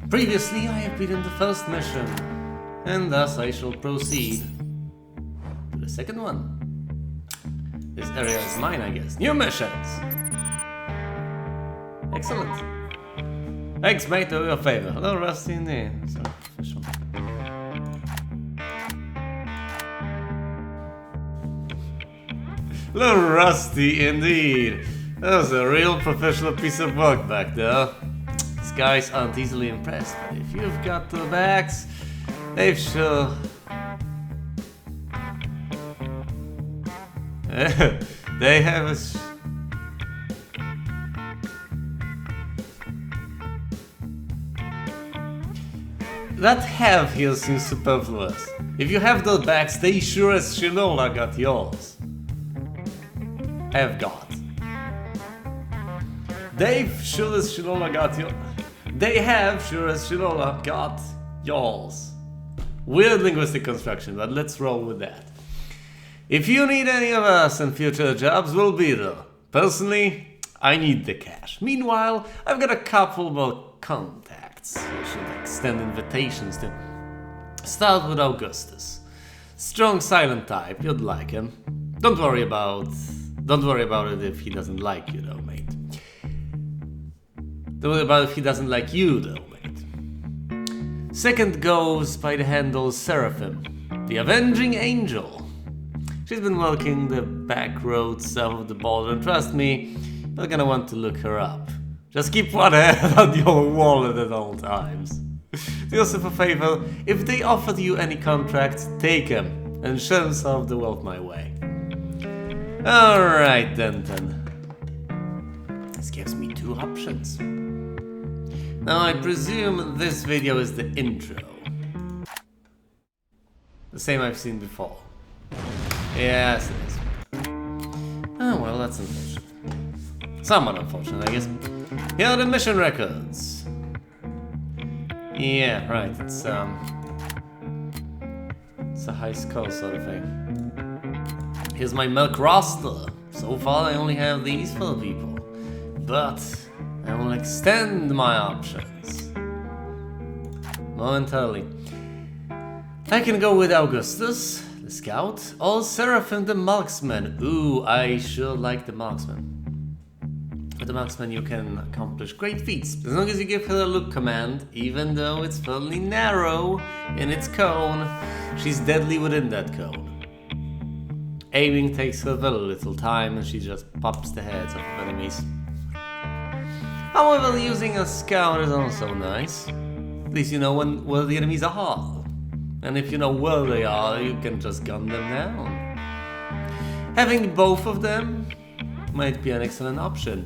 Previously, I have beaten the first mission, and thus I shall proceed to the second one. This area is mine, I guess. New missions! Excellent. Thanks, mate, do your favor. Hello, Rusty, indeed. Sorry, official. Hello, Rusty, indeed. That was a real professional piece of work back there. These guys aren't easily impressed, but if you've got the bags, they've sure... they have a... That have here seems superfluous. If you have those bags, they sure as Shinola got yours. Have got. They've sure as Shinola got yours. They have sure as Shinola got yours. Weird linguistic construction, but let's roll with that. If you need any of us in future jobs, we'll be there. Personally, I need the cash. Meanwhile, I've got a couple more contacts you should extend invitations to. Start with Augustus. Strong silent type, you'd like him. Don't worry about it if he doesn't like you though, mate. Don't worry about if he doesn't like you though, mate. Second goes by the handle Seraphim, the Avenging Angel. She's been walking the back roads south of the border, and trust me, you're gonna want to look her up. Just keep one hand on your wallet at all times. Do yourself a favor, if they offered you any contracts, take them, and show them some of the wealth my way. Alright then. This gives me two options. Now I presume this video is the intro. The same I've seen before. Yes, it is. Oh well, that's unfortunate. Somewhat unfortunate, I guess. Here are the mission records. Yeah, right, it's a high score sort of thing. Here's my milk roster. So far I only have these for the people. But I will extend my options momentarily. I can go with Augustus, the scout, or Seraphim the marksman. Ooh, I sure like the marksman. With the marksman you can accomplish great feats, as long as you give her a look command, even though it's fairly narrow in its cone, she's deadly within that cone. Aiming takes her very little time and she just pops the heads off of enemies. However, using a scout is also nice. At least you know where the enemies are. And if you know where they are, you can just gun them down. Having both of them might be an excellent option.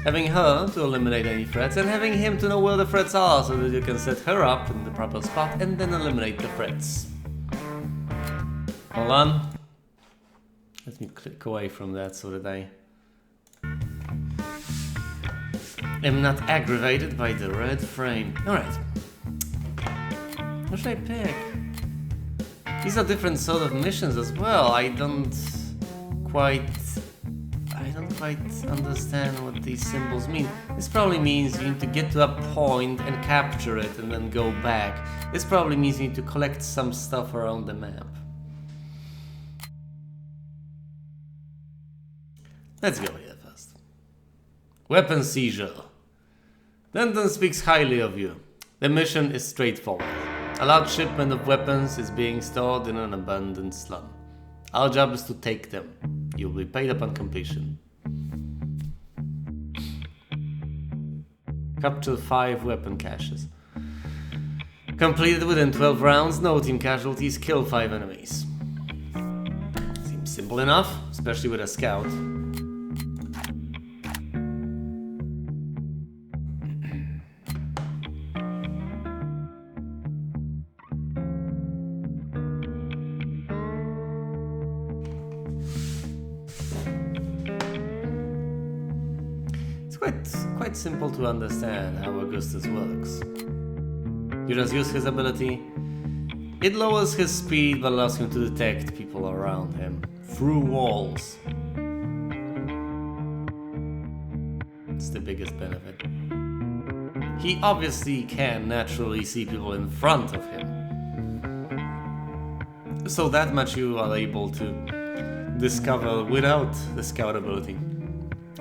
Having her to eliminate any threats, and having him to know where the threats are so that you can set her up in the proper spot and then eliminate the threats. Hold on. Let me click away from that so that I am not aggravated by the red frame. Alright. What should I pick? These are different sort of missions as well. I don't quite understand what these symbols mean. This probably means you need to get to a point and capture it and then go back. This probably means you need to collect some stuff around the map. Let's go here first. Weapon seizure. Denton speaks highly of you. The mission is straightforward. A large shipment of weapons is being stored in an abandoned slum. Our job is to take them. You'll be paid upon completion. Capture 5 weapon caches. Completed within 12 rounds, no team casualties, kill 5 enemies. Seems simple enough, especially with a scout. Quite simple to understand how Augustus works. You just use his ability. It lowers his speed but allows him to detect people around him through walls. It's the biggest benefit. he obviously can naturally see people in front of him. So that much you are able to discover without the scout ability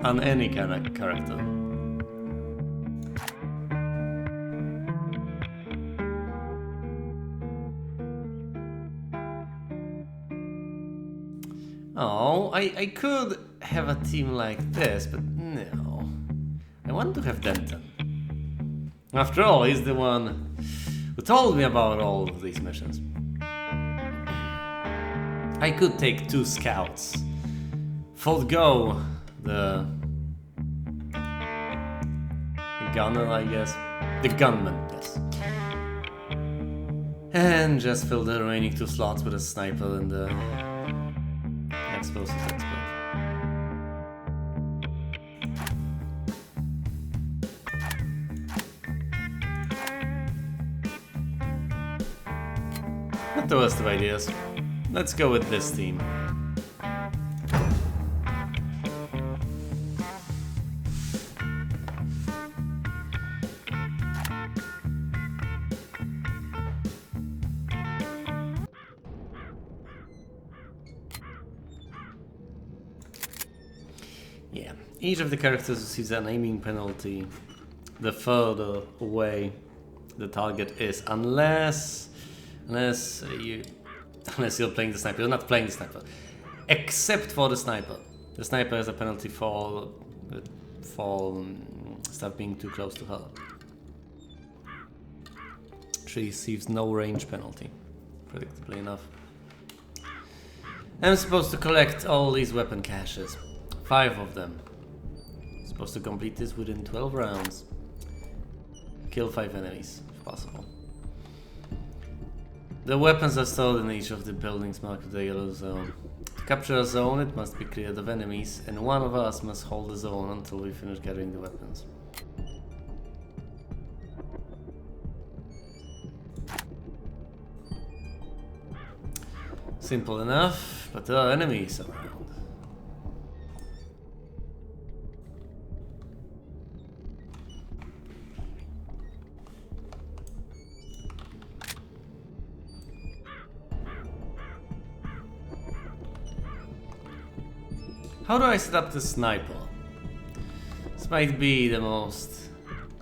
on any kind of character. Oh, I could have a team like this, but no. I want to have Denton. After all, he's the one who told me about all of these missions. I could take 2 scouts, forego the gunner, I guess. The gunman, yes. And just fill the remaining 2 slots with a sniper and the explosives expert. Not the worst of ideas. Let's go with this team. Yeah, each of the characters receives an aiming penalty the further away the target is, unless you're playing the sniper. You're not playing the sniper, except for the sniper. The sniper has a penalty for stuff being too close to her. She receives no range penalty, predictably enough. I'm supposed to collect all these weapon caches. 5 of them. Supposed to complete this within 12 rounds. Kill 5 enemies, if possible. The weapons are stored in each of the buildings marked with the yellow zone. To capture a zone, it must be cleared of enemies, and one of us must hold the zone until we finish gathering the weapons. Simple enough, but there are enemies around. How do I set up the sniper? This might be the most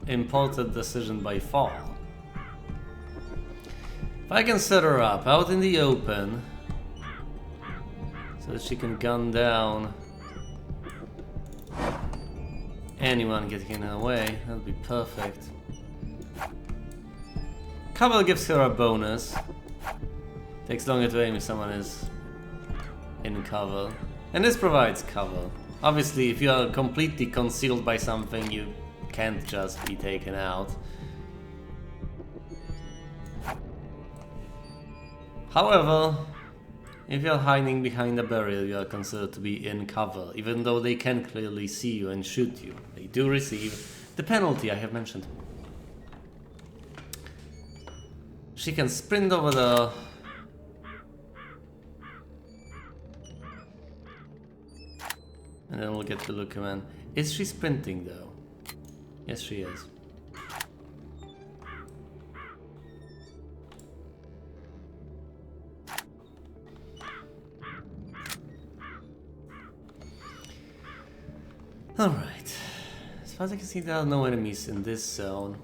important decision by far. If I can set her up out in the open so that she can gun down anyone getting in her way, that would be perfect. Cover gives her a bonus. Takes longer to aim if someone is in cover. And this provides cover. Obviously, if you are completely concealed by something, you can't just be taken out. However, if you're hiding behind a barrier, you are considered to be in cover, even though they can clearly see you and shoot you. They do receive the penalty I have mentioned. She can sprint over the... and then we'll get to the command. Is she sprinting though? Yes, she is. Alright. As far as I can see, there are no enemies in this zone.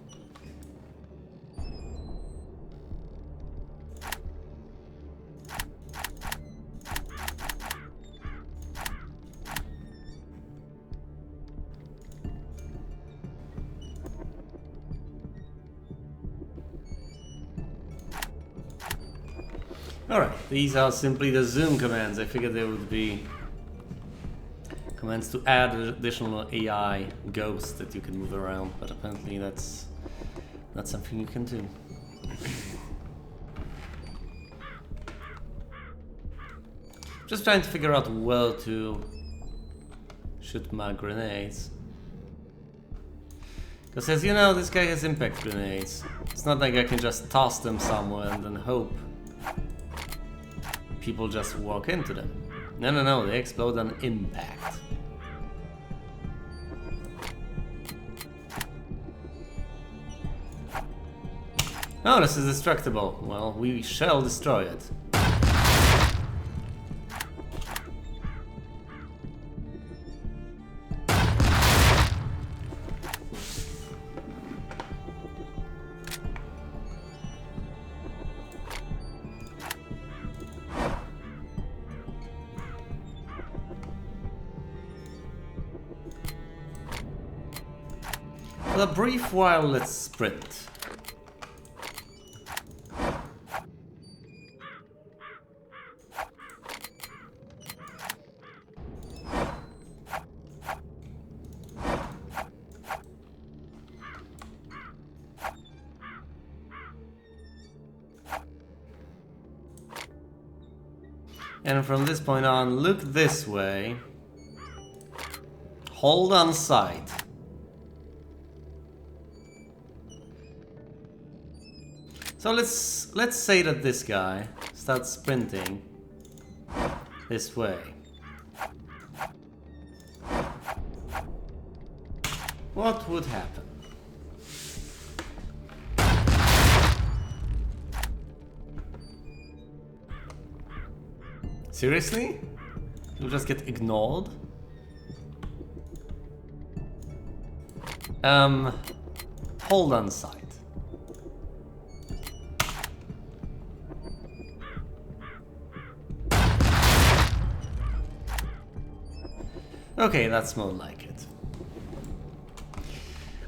Alright, these are simply the zoom commands. I figured there would be commands to add additional AI ghosts that you can move around, but apparently that's not something you can do. Just trying to figure out where to shoot my grenades. Because as you know, this guy has impact grenades. It's not like I can just toss them somewhere and then hope people just walk into them. No, they explode on impact. Oh, this is destructible. Well, we shall destroy it. For a brief while, let's sprint. And from this point on, look this way. Hold on sight. So let's say that this guy starts sprinting this way. What would happen? Seriously? You'll just get ignored? Hold on sight. Okay, that's more like it.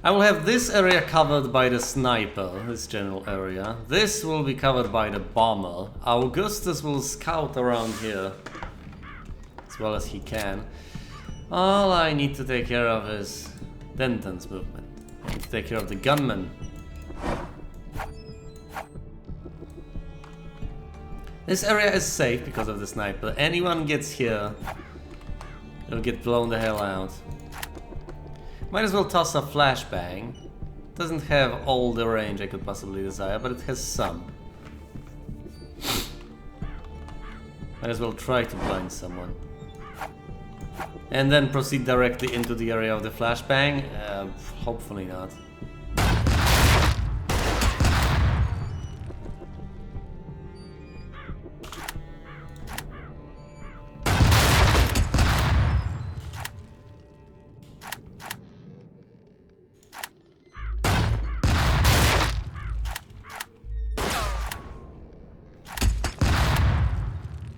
I will have this area covered by the sniper, this general area. This will be covered by the bomber. Augustus will scout around here as well as he can. All I need to take care of is Denton's movement. I need to take care of the gunman. This area is safe because of the sniper. Anyone gets here, it'll get blown the hell out. Might as well toss a flashbang. Doesn't have all the range I could possibly desire, but it has some. Might as well try to blind someone. And then proceed directly into the area of the flashbang. Hopefully not.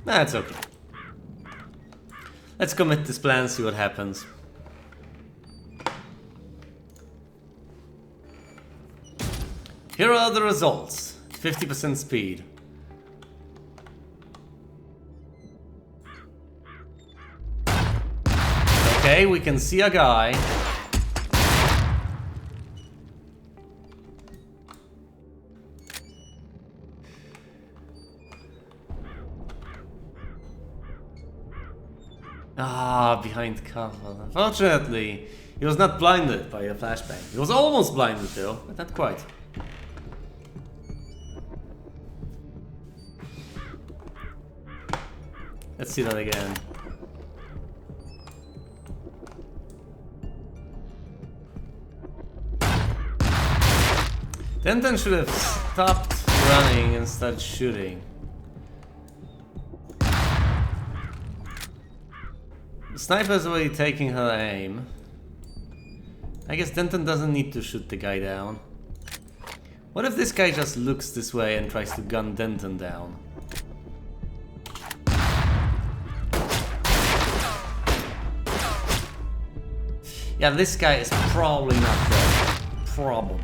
That's okay. Let's commit this plan, see what happens. Here are the results. 50% speed. Okay, we can see a guy. Ah, behind cover. Unfortunately, he was not blinded by a flashbang. He was almost blinded though, but not quite. Let's see that again. Denton should have stopped running and started shooting. The sniper's already taking her aim. I guess Denton doesn't need to shoot the guy down. What if this guy just looks this way and tries to gun Denton down? Yeah, this guy is probably not dead. Probably.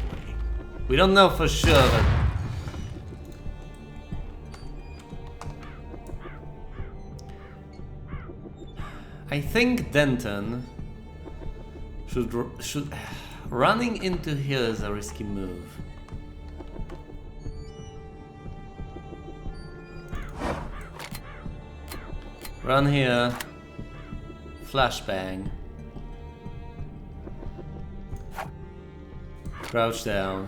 We don't know for sure, but... I think Denton should running into here is a risky move. Run here, flashbang, crouch down,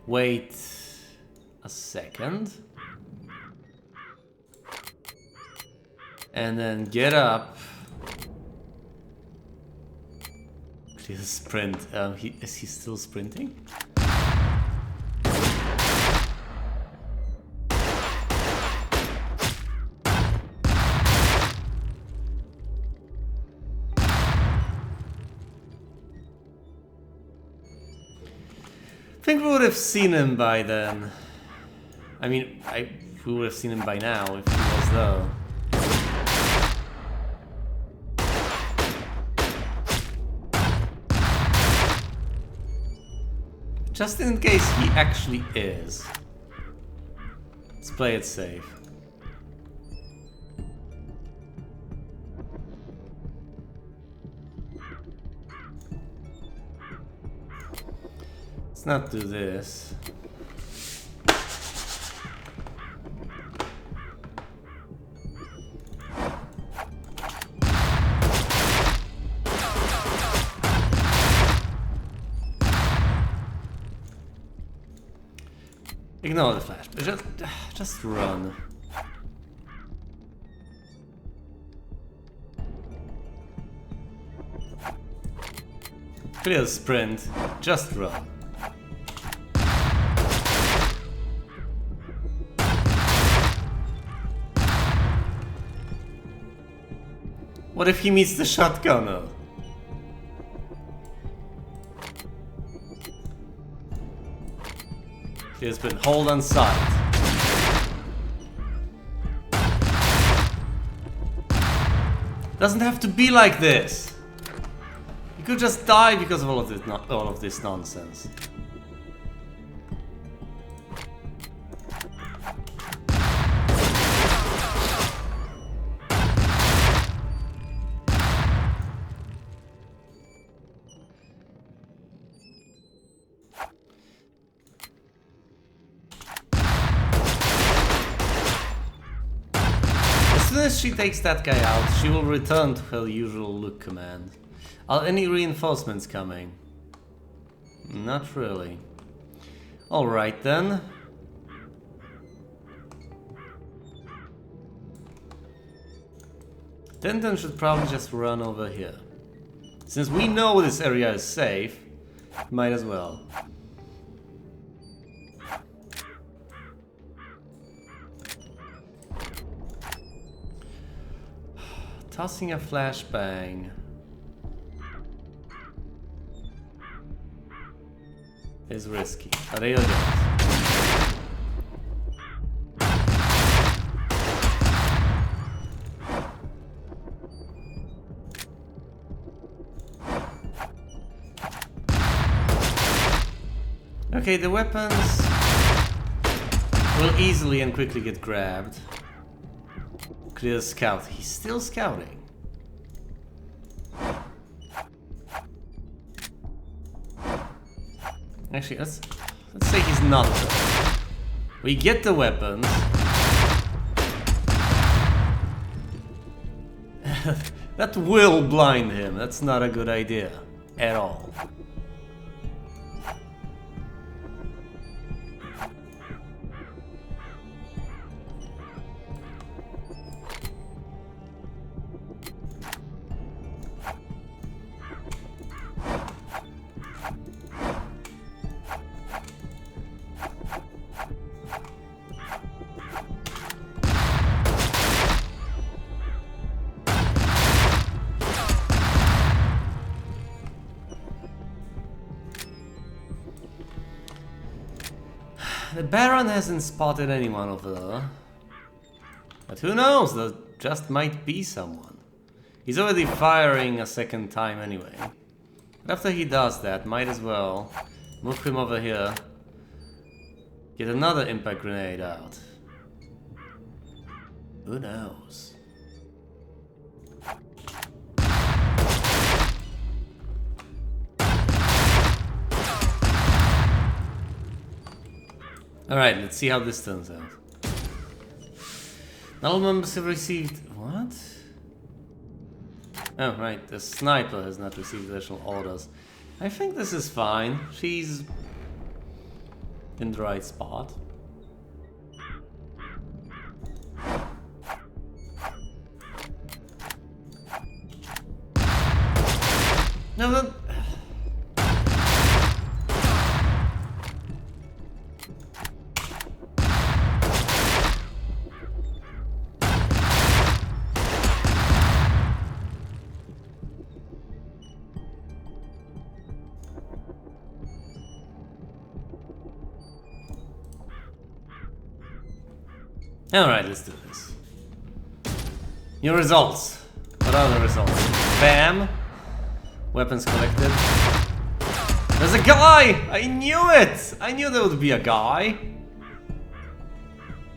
wait a second. And then get up, Clear sprint. Is he still sprinting? I think we would have seen him by then. I mean, we would have seen him by now if he was there. Just in case he actually is. Let's play it safe. Let's not do this. Ignore the flash, but just run. Clear sprint, just run. What if he meets the shotgunner? Clear sprint, hold on sight. Doesn't have to be like this. You could just die because of all of this nonsense. As soon as she takes that guy out, she will return to her usual look command. Are any reinforcements coming? Not really. Alright then. Denton should probably just run over here. Since we know this area is safe, might as well. Tossing a flashbang is risky, but he'll get it. Okay, the weapons will easily and quickly get grabbed. Clear scout. He's still scouting. Actually, let's say he's not there. We get the weapons. That will blind him. That's not a good idea at all. The Baron hasn't spotted anyone over there. But who knows, there just might be someone. He's already firing a second time anyway. But after he does that, might as well move him over here. Get another impact grenade out. Who knows? Alright, let's see how this turns out. Null members have received... what? Oh, right, the sniper has not received additional orders. I think this is fine. She's in the right spot. No, Alright, let's do this. New results. What are the results? Bam! Weapons collected. There's a guy! I knew it! I knew there would be a guy.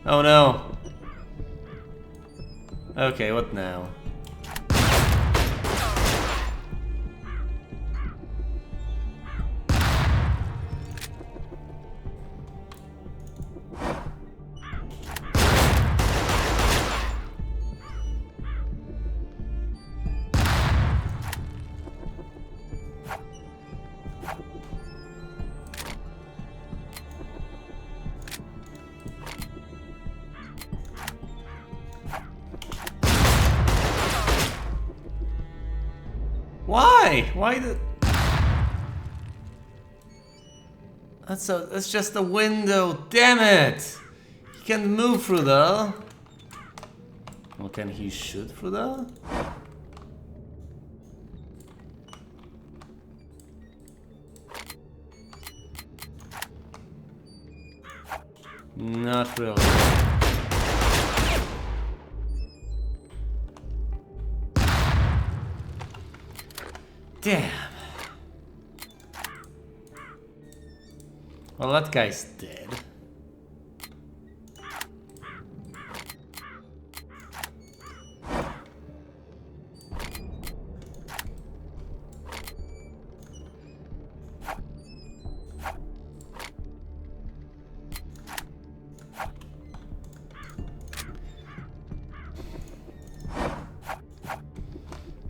Oh no. Okay, what now? Why? Why the... That's just a window, damn it! He can't move through there. Well, can he shoot through there? Not really. Damn. Well, that guy's dead.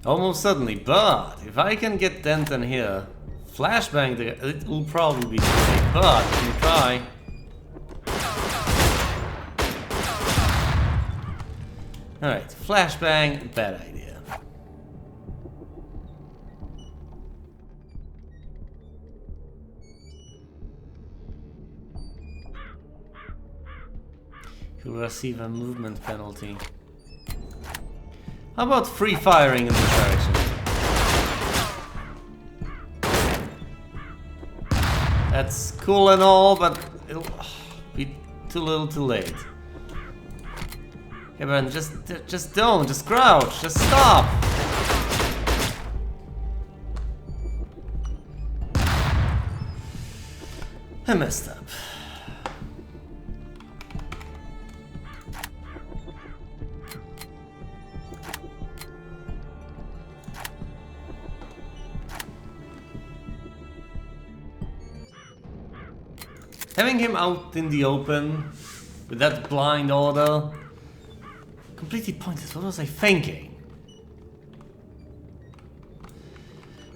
Almost suddenly, but if I can get Denton here, flashbang, it will probably be too late, but we can try. Alright, flashbang, bad idea. You'll receive a movement penalty. How about free firing in this direction? That's cool and all, but it'll be too little too late. Yeah, man, just don't, just crouch, just stop! I messed up. Having him out in the open with that blind order, completely pointless. What was I thinking?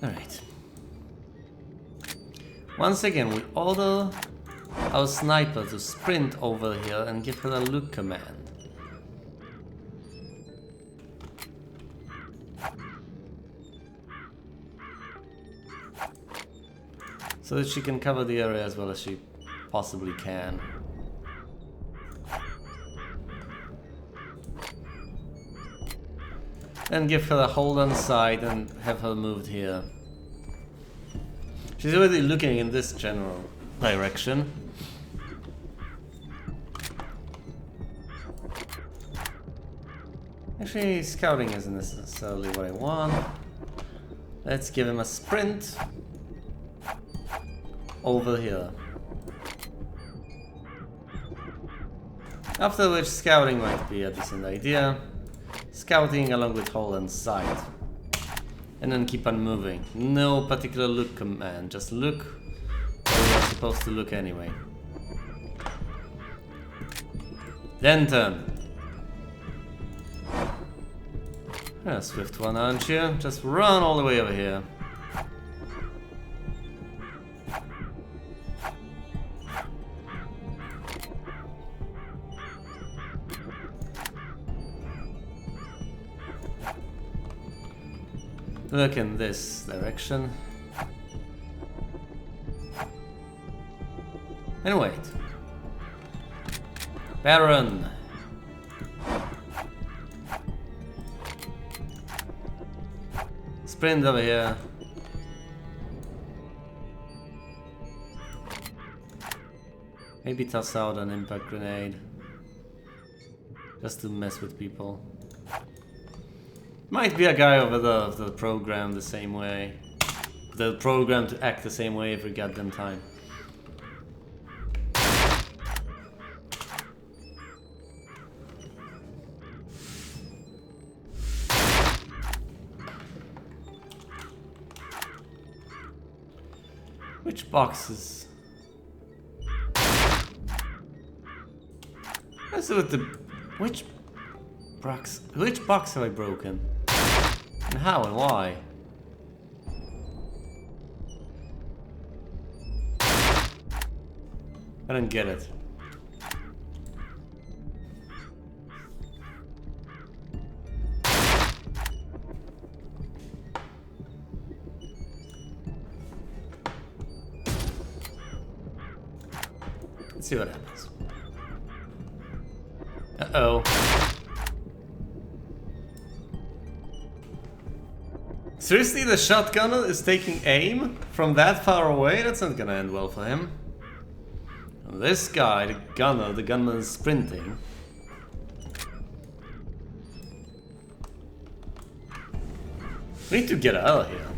Alright. Once again, we order our sniper to sprint over here and give her a look command. So that she can cover the area as well as she possibly can. And give her a hold on side and have her moved here. She's already looking in this general direction. Actually, scouting isn't necessarily what I want. Let's give him a sprint over here. After which scouting might be a decent idea. Scouting along with hold and sight. And then keep on moving. No particular look command, just look where you're supposed to look anyway. Then turn. Yeah, swift one, aren't you? Just run all the way over here. Look in this direction. And wait. Baron. Sprint over here. Maybe toss out an impact grenade. Just to mess with people. Might be a guy over there that programmed the same way. They'll program to act the same way every goddamn time. Which boxes? Let's do it. Which box have I broken? And how and why? I don't get it. Let's see what happens. Uh-oh. Seriously, the shotgunner is taking aim from that far away? That's not gonna end well for him. And this guy, the gunman is sprinting. We need to get out of here.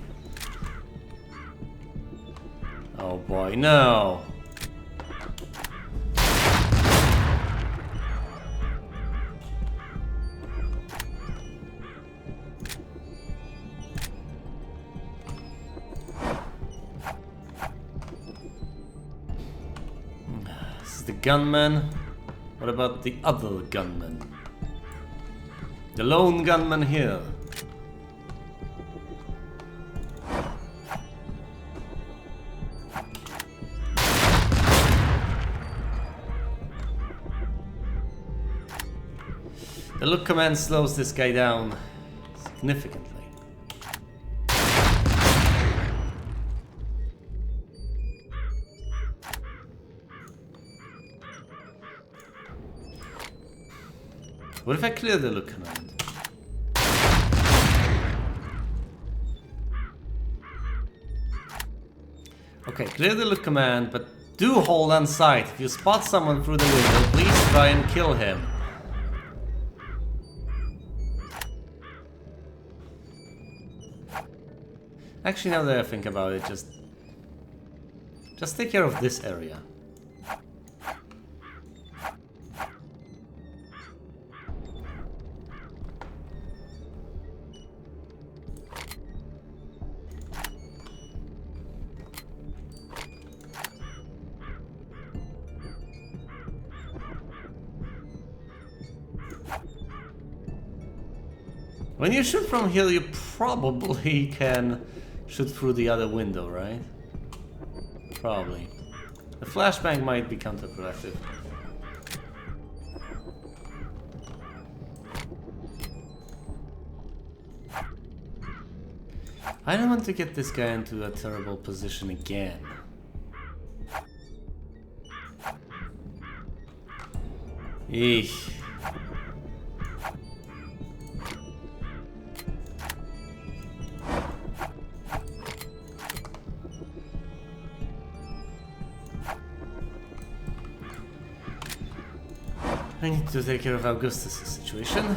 Oh boy, no. The gunman. What about the other gunman? The lone gunman here. The look command slows this guy down significantly. What if I clear the look command? Okay, clear the look command, but do hold on sight. If you spot someone through the window, please try and kill him. Actually, now that I think about it, just take care of this area. When you shoot from here, you probably can shoot through the other window, right? Probably. The flashbang might be counterproductive. I don't want to get this guy into a terrible position again. Eesh. I need to take care of Augustus' situation.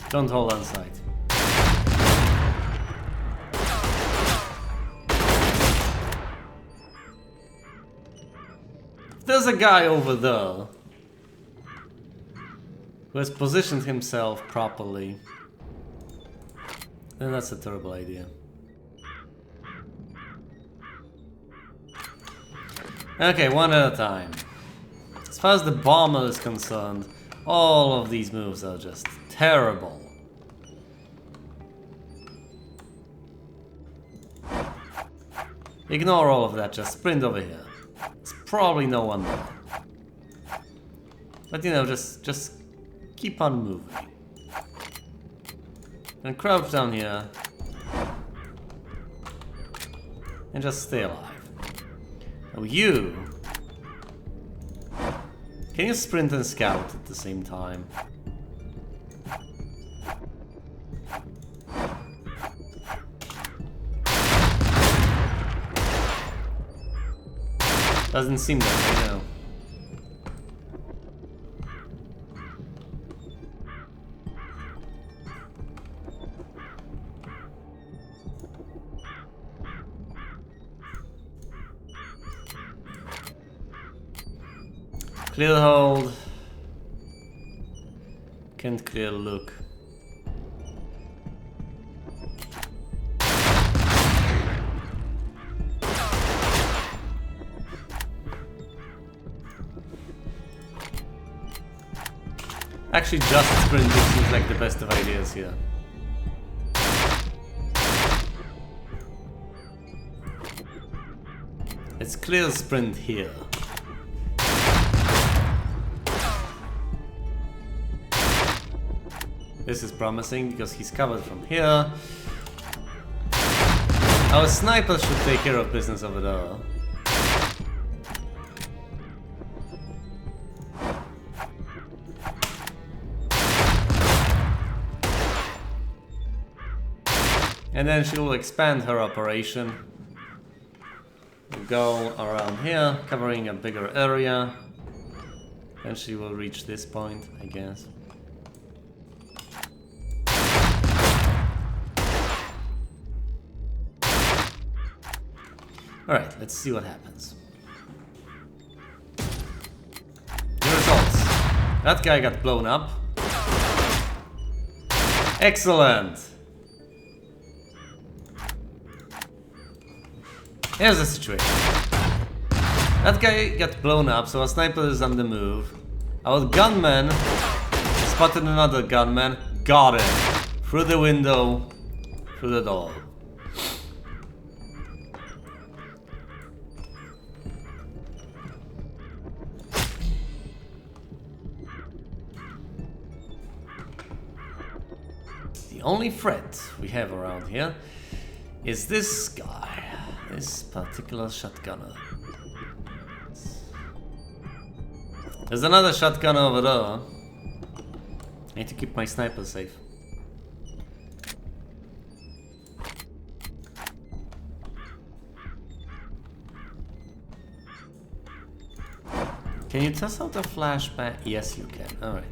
Don't hold on sight. There's a guy over there who has positioned himself properly. Then that's a terrible idea. Okay, one at a time. As far as the bomber is concerned, all of these moves are just terrible. Ignore all of that, just sprint over here. It's probably no one there. But you know, just keep on moving. And crouch down here. And just stay alive. Oh, you! Can you sprint and scout at the same time? Doesn't seem that way, no. Clear hold. Can't clear look. Actually, just sprinting seems like the best of ideas here. Let's clear sprint here. This is promising because he's covered from here. Our sniper should take care of business over there. And then she will expand her operation. We'll go around here, covering a bigger area. And she will reach this point, I guess. Alright, let's see what happens. The results. That guy got blown up. Excellent! Here's the situation. That guy got blown up, so our sniper is on the move. Our gunman spotted another gunman, got it. Through the window, through the door. The only threat we have around here is this guy, this particular shotgunner. There's another shotgunner over there. I need to keep my sniper safe. Can you test out the flashbang? Yes, you can. Alright.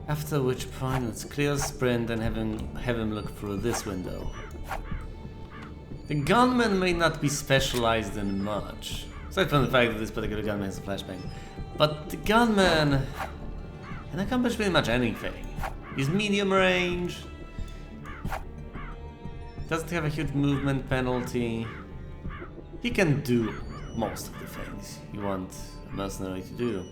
After which point, let's clear sprint and have him look through this window. The gunman may not be specialized in much, aside from the fact that this particular gunman has a flashbang. But the gunman can accomplish pretty much anything. He's medium range, doesn't have a huge movement penalty. He can do most of the things you want a mercenary to do.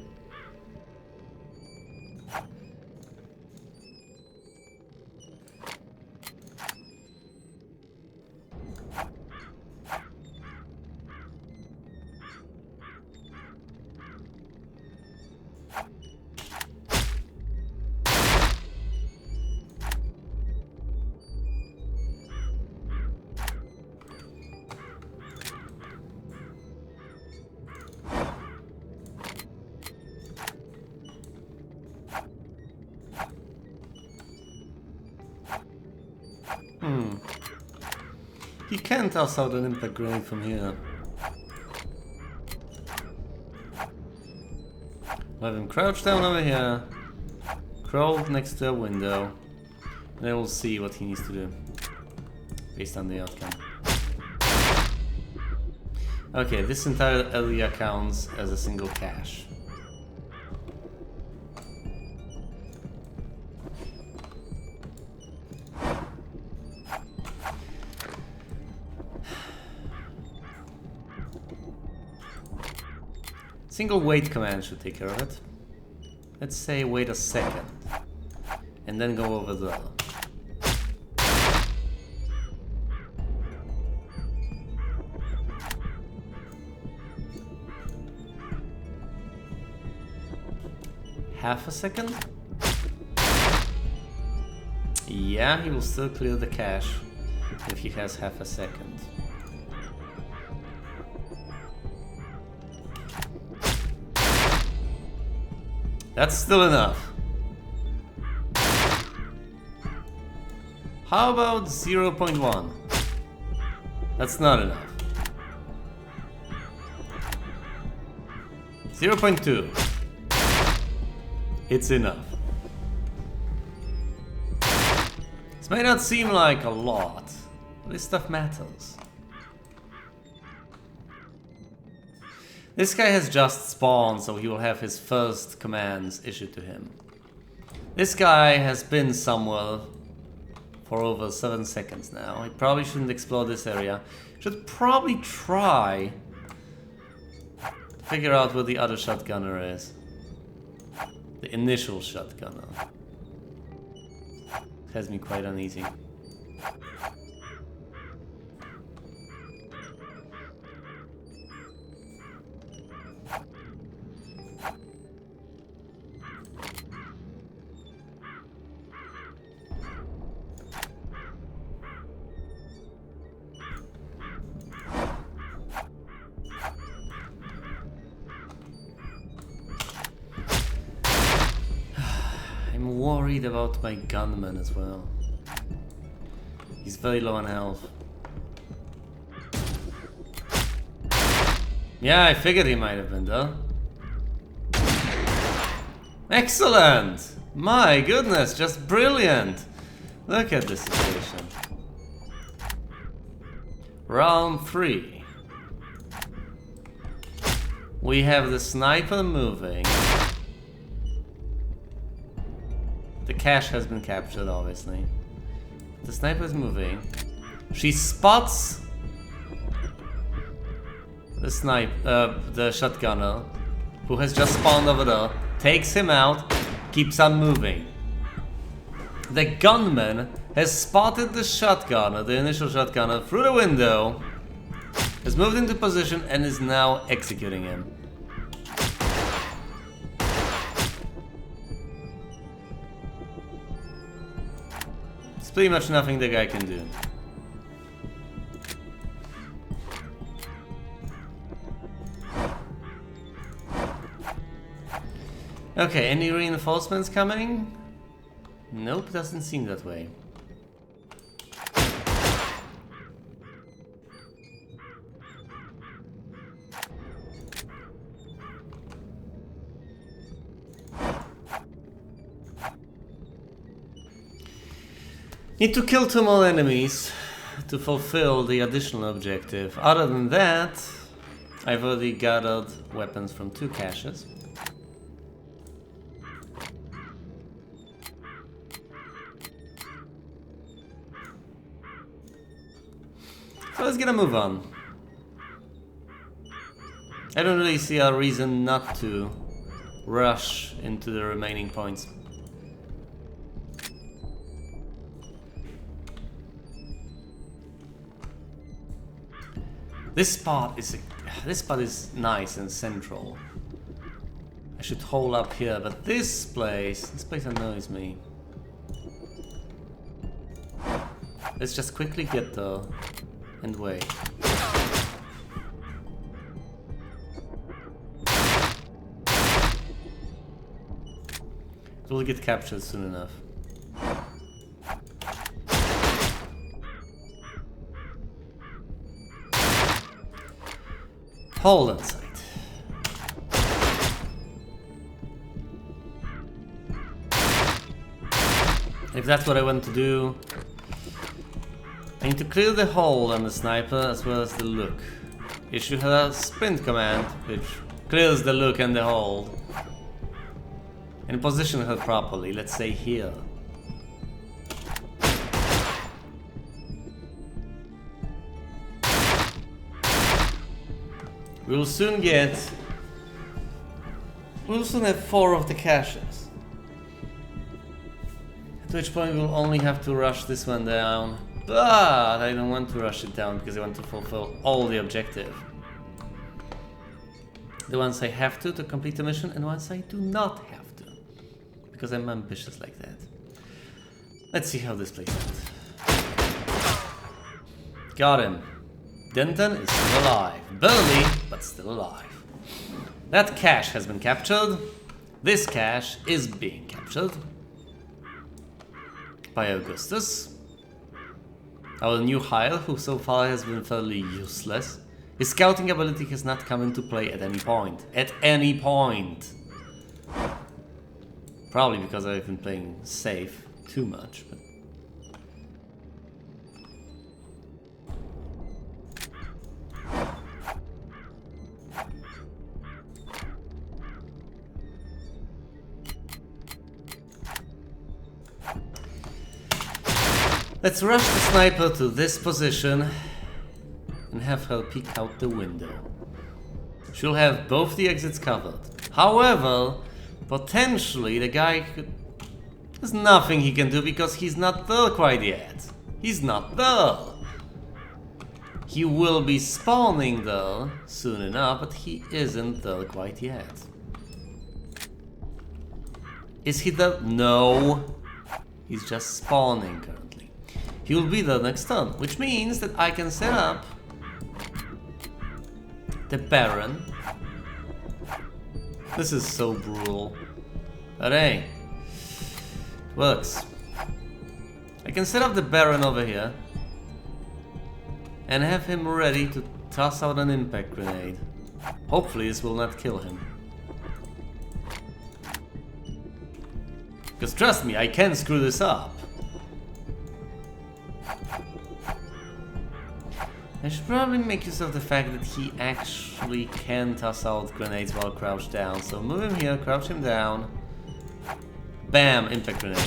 He can toss out an impact grenade from here. We'll have him crouch down over here, crawl next to a window, and then we'll see what he needs to do based on the outcome. Okay, this entire area counts as a single cache. Single wait command should take care of it. Let's say wait a second, and then go over there. half a second? Yeah, he will still clear the cache if he has half a second. That's still enough. How about 0.1? That's not enough. 0.2. It's enough. This may not seem like a lot, but this stuff matters. This guy has just spawned, so he will have his first commands issued to him. This guy has been somewhere for over 7 seconds now. He probably shouldn't explore this area. Should probably try to figure out where the other shotgunner is. The initial shotgunner. Has me quite uneasy. I'm worried about my gunman as well. He's very low on health. Yeah, I figured he might have been though. Excellent! My goodness, just brilliant! Look at this situation. Round 3. We have the sniper moving. The cache has been captured, obviously. The sniper is moving. She spots the the shotgunner, who has just spawned over there, takes him out, keeps on moving. The gunman has spotted the shotgunner, the initial shotgunner, through the window, has moved into position and is now executing him. Pretty much nothing the guy can do. Okay, any reinforcements coming? Nope, doesn't seem that way. Need to kill 2 more enemies to fulfill the additional objective. Other than that, I've already gathered weapons from 2 caches. So let's get a move on. I don't really see a reason not to rush into the remaining points. This spot is nice and central. I should hole up here, but this place annoys me. Let's just quickly get there and wait. We'll get captured soon enough. Hold on sight. If that's what I want to do, I need to clear the hold on the sniper as well as the look. Issue her a sprint command, which clears the look and the hold. And position her properly, let's say here. We'll soon have 4 of the caches. At which point we'll only have to rush this one down. But I don't want to rush it down because I want to fulfill all the objective. The ones I have to complete the mission and ones I do not have to. because I'm ambitious like that. Let's see how this plays out. Got him. Denton is still alive. Barely, but still alive. That cache has been captured. This cache is being captured by Augustus. Our new hire, who so far has been fairly useless. His scouting ability has not come into play at any point. At any point! Probably because I've been playing safe too much. But let's rush the sniper to this position and have her peek out the window. She'll have both the exits covered. However, potentially the guy could... There's nothing he can do because he's not there quite yet. He's not there. He will be spawning there soon enough, but he isn't there quite yet. Is he there? No. He's just spawning currently. He will be there next turn, which means that I can set up the Baron. This is so brutal. But hey, it works. I can set up the Baron over here and have him ready to toss out an impact grenade. Hopefully this will not kill him. Because trust me, I can screw this up. I should probably make use of the fact that he actually can toss out grenades while crouched down. So move him here, crouch him down. Bam! Impact grenade.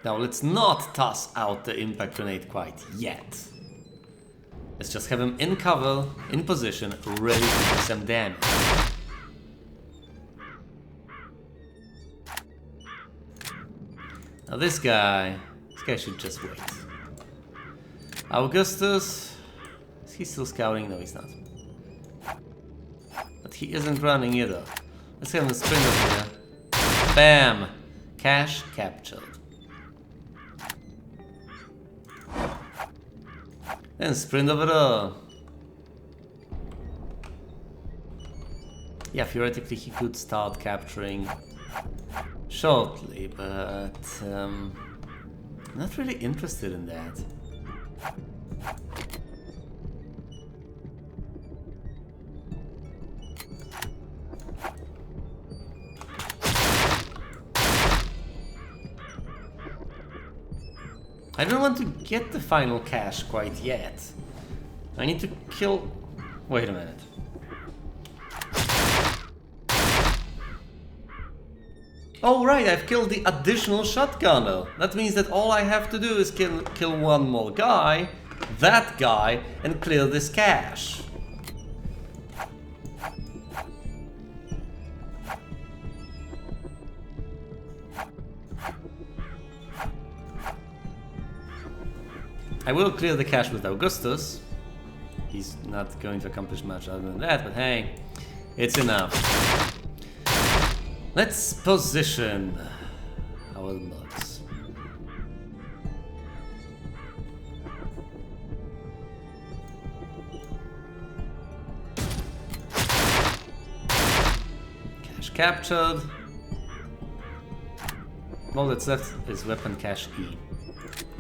Now let's not toss out the impact grenade quite yet. Let's just have him in cover, in position, ready to do some damage. Now this guy should just wait. Augustus, is he still scouting? No, he's not. But he isn't running either. Let's have him sprint over here. Bam! Cache captured. Then sprint over there. Yeah, theoretically he could start capturing shortly, but I'm not really interested in that. I don't want to get the final cache quite yet. I need to kill... Wait a minute. Oh right, I've killed the additional shotgunner. That means that all I have to do is kill one more guy, that guy, and clear this cache. I will clear the cache with Augustus. He's not going to accomplish much other than that, but hey, it's enough. Let's position our mugs. Cache captured. All that's left is weapon cache E.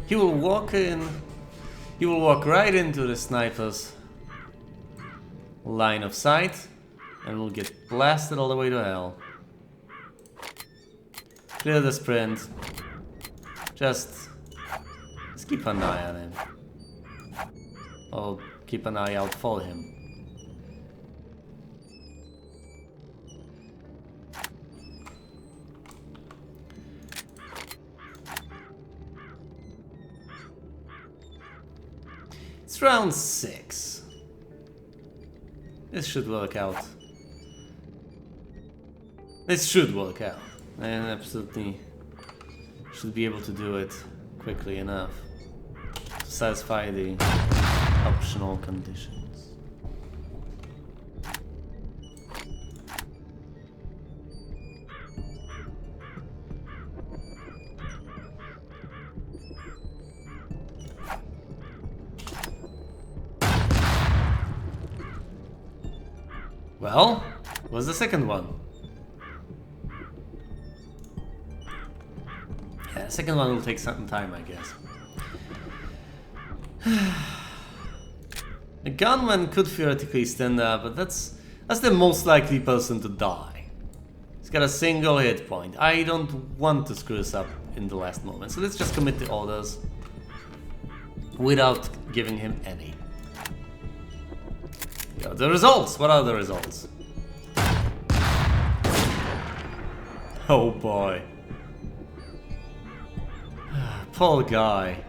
He will walk in. He will walk right into the sniper's line of sight and will get blasted all the way to hell. Clear the sprint. Just keep an eye on him. Or keep an eye out for him. It's round 6. This should work out. This should work out. I absolutely should be able to do it quickly enough to satisfy the optional conditions. Well, what's the second one? Yeah, the second one will take some time, I guess. A gunman could theoretically stand up, but that's the most likely person to die. He's got a single hit point. I don't want to screw this up in the last moment, so let's just commit the orders without giving him any. Yeah, the results! What are the results? Oh boy. Poor guy.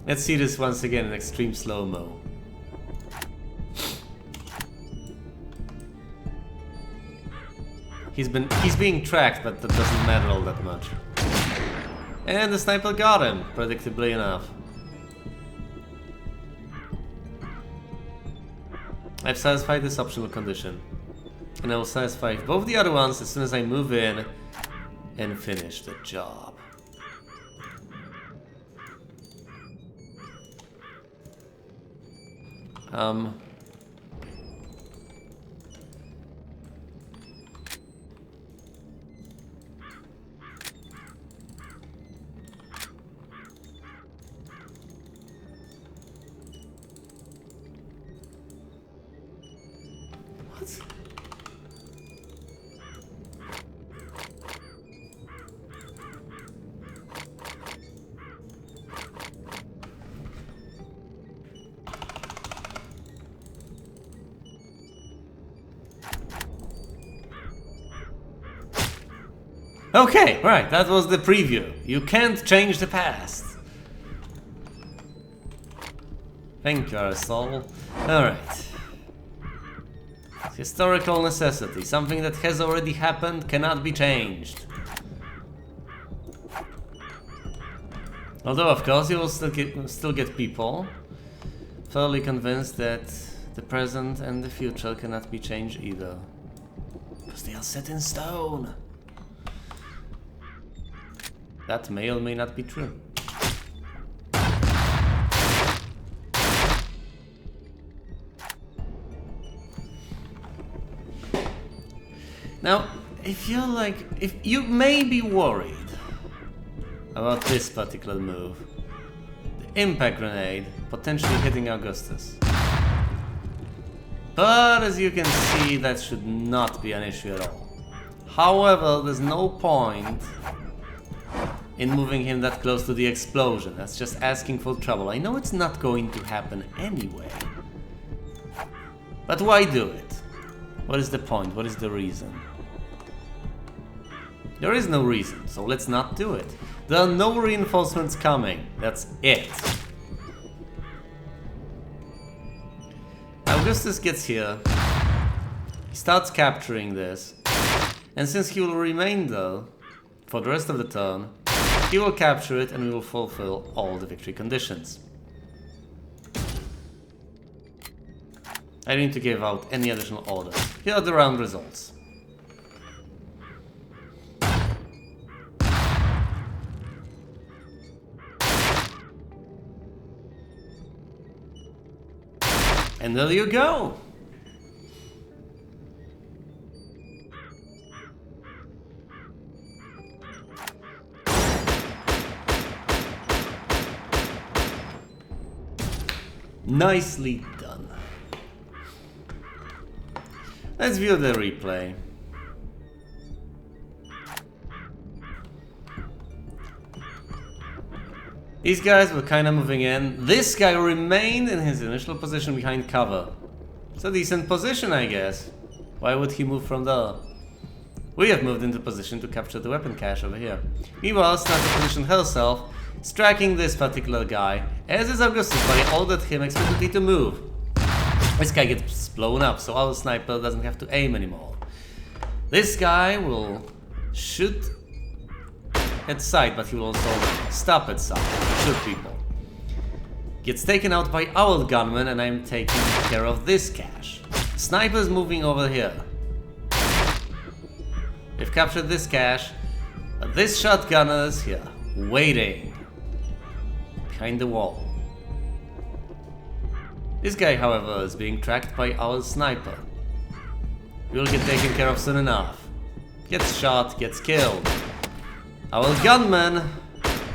Let's see this once again in extreme slow-mo. He's being tracked, but that doesn't matter all that much. And the sniper got him, predictably enough. I've satisfied this optional condition. And I will satisfy both the other ones as soon as I move in and finish the job. What? Okay, right, that was the preview. You can't change the past. Thank you, Arisol. Alright. Historical necessity. Something that has already happened cannot be changed. Although, of course, you will still get people thoroughly convinced that the present and the future cannot be changed either. Because they are set in stone. That may or may not be true. Now, if you may be worried about this particular move, the impact grenade potentially hitting Augustus. But as you can see, that should not be an issue at all. However, there's no point in moving him that close to the explosion. That's just asking for trouble. I know it's not going to happen anyway. But why do it? What is the point? What is the reason? There is no reason, so let's not do it. There are no reinforcements coming. That's it. Augustus gets here. He starts capturing this. And since he will remain there for the rest of the turn, he will capture it and we will fulfill all the victory conditions. I don't need to give out any additional orders. Here are the round results. And there you go! Nicely done. Let's view the replay. These guys were kind of moving in. This guy remained in his initial position behind cover. It's a decent position, I guess. Why would he move from there? We have moved into position to capture the weapon cache over here. Meanwhile, Sniper position herself is tracking this particular guy, as is Augustus, but he ordered him explicitly to move. This guy gets blown up, so our sniper doesn't have to aim anymore. This guy will shoot at sight, but he will also stop at sight, shoot people. Gets taken out by our gunman, and I'm taking care of this cache. Sniper's moving over here. We've captured this cache, but this shotgunner is here, waiting behind the wall. This guy, however, is being tracked by our sniper. We'll get taken care of soon enough. Gets shot, gets killed. Our gunman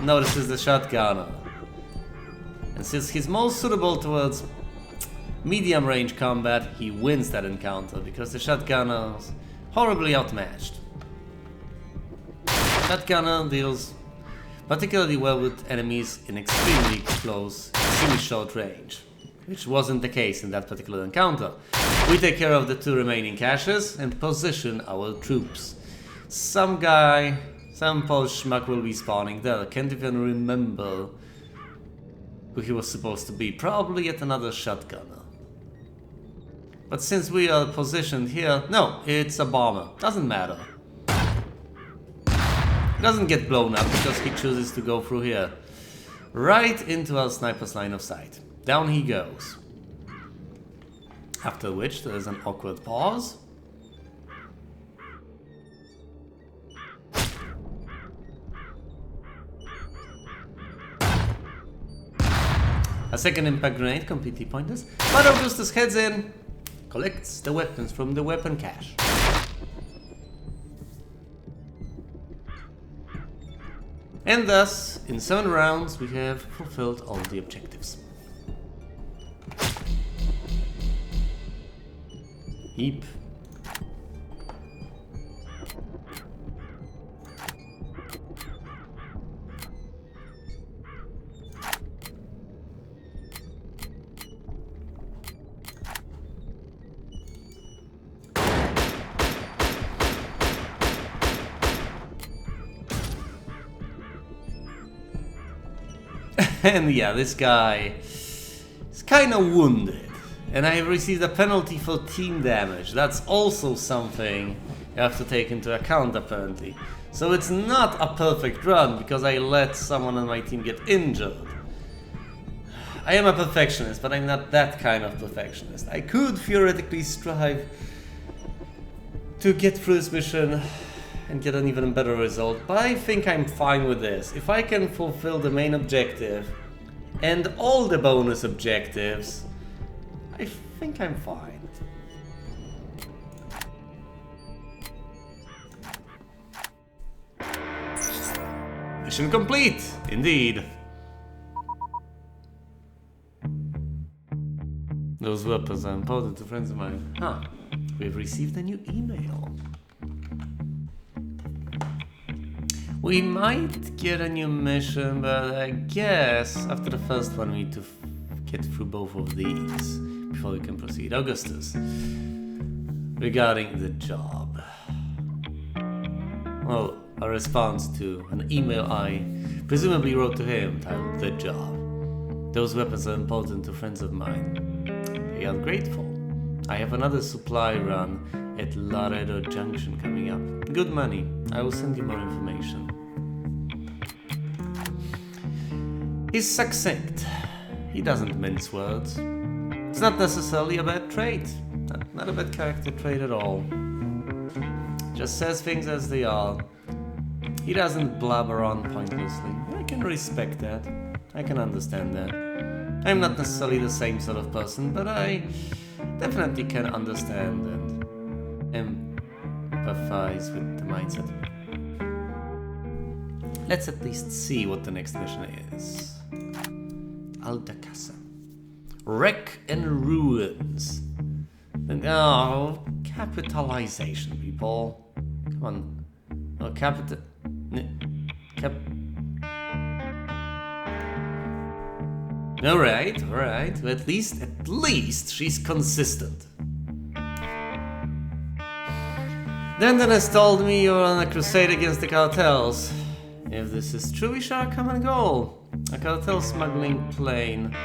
notices the shotgunner. And since he's most suitable towards medium range combat, he wins that encounter because the shotgunner is horribly outmatched. Shotgunner deals particularly well with enemies in extremely close, extremely short range, which wasn't the case in that particular encounter. We take care of the 2 remaining caches and position our troops. Some guy, some Polish schmuck will be spawning there. I can't even remember who he was supposed to be. Probably yet another shotgunner. But since we are positioned here, no, it's a bomber. Doesn't matter. He doesn't get blown up because he chooses to go through here. Right into our sniper's line of sight. Down he goes. After which there is an awkward pause. A second impact grenade, completely pointless. But Augustus heads in, collects the weapons from the weapon cache. And thus, in 7 rounds, we have fulfilled all the objectives. Heap. And yeah, this guy is kind of wounded. And I have received a penalty for team damage. That's also something you have to take into account, apparently. So it's not a perfect run, because I let someone on my team get injured. I am a perfectionist, but I'm not that kind of perfectionist. I could theoretically strive to get through this mission and get an even better result, but I think I'm fine with this. If I can fulfill the main objective and all the bonus objectives, I think I'm fine. Mission complete, indeed. Those weapons are important to friends of mine. Huh, we've received a new email. We might get a new mission, but I guess after the first one we need to get through both of these before we can proceed. Augustus, regarding the job. Well, a response to an email I presumably wrote to him titled The Job. Those weapons are important to friends of mine. They are grateful. I have another supply run at Laredo Junction coming up. Good money. I will send you more information. He's succinct. He doesn't mince words. It's not necessarily a bad trait. Not a bad character trait at all. Just says things as they are. He doesn't blabber on pointlessly. I can respect that. I can understand that. I'm not necessarily the same sort of person, but I definitely can understand and empathize with the mindset. Let's at least see what the next mission is. Alta Casa. Wreck and ruins. Oh, capitalization, people. Come on. Oh, Alright. At least she's consistent. Dandon has told me you're on a crusade against the cartels. If this is true, we share a common goal. A cartel smuggling plane.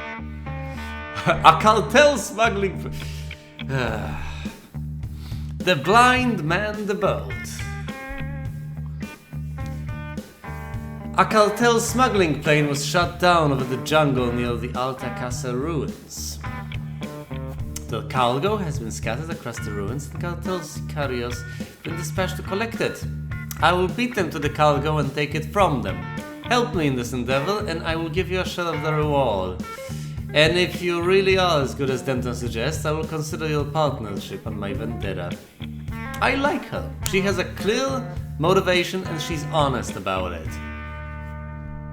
A cartel smuggling... The blind man the boat. A cartel smuggling plane was shot down over the jungle near the Alta Casa ruins. The cargo has been scattered across the ruins and cartel's carriers have been dispatched to collect it. I will beat them to the cargo and take it from them. Help me in this endeavor and I will give you a share of the reward. And if you really are as good as Denton suggests, I will consider your partnership on my vendetta. I like her. She has a clear motivation and she's honest about it.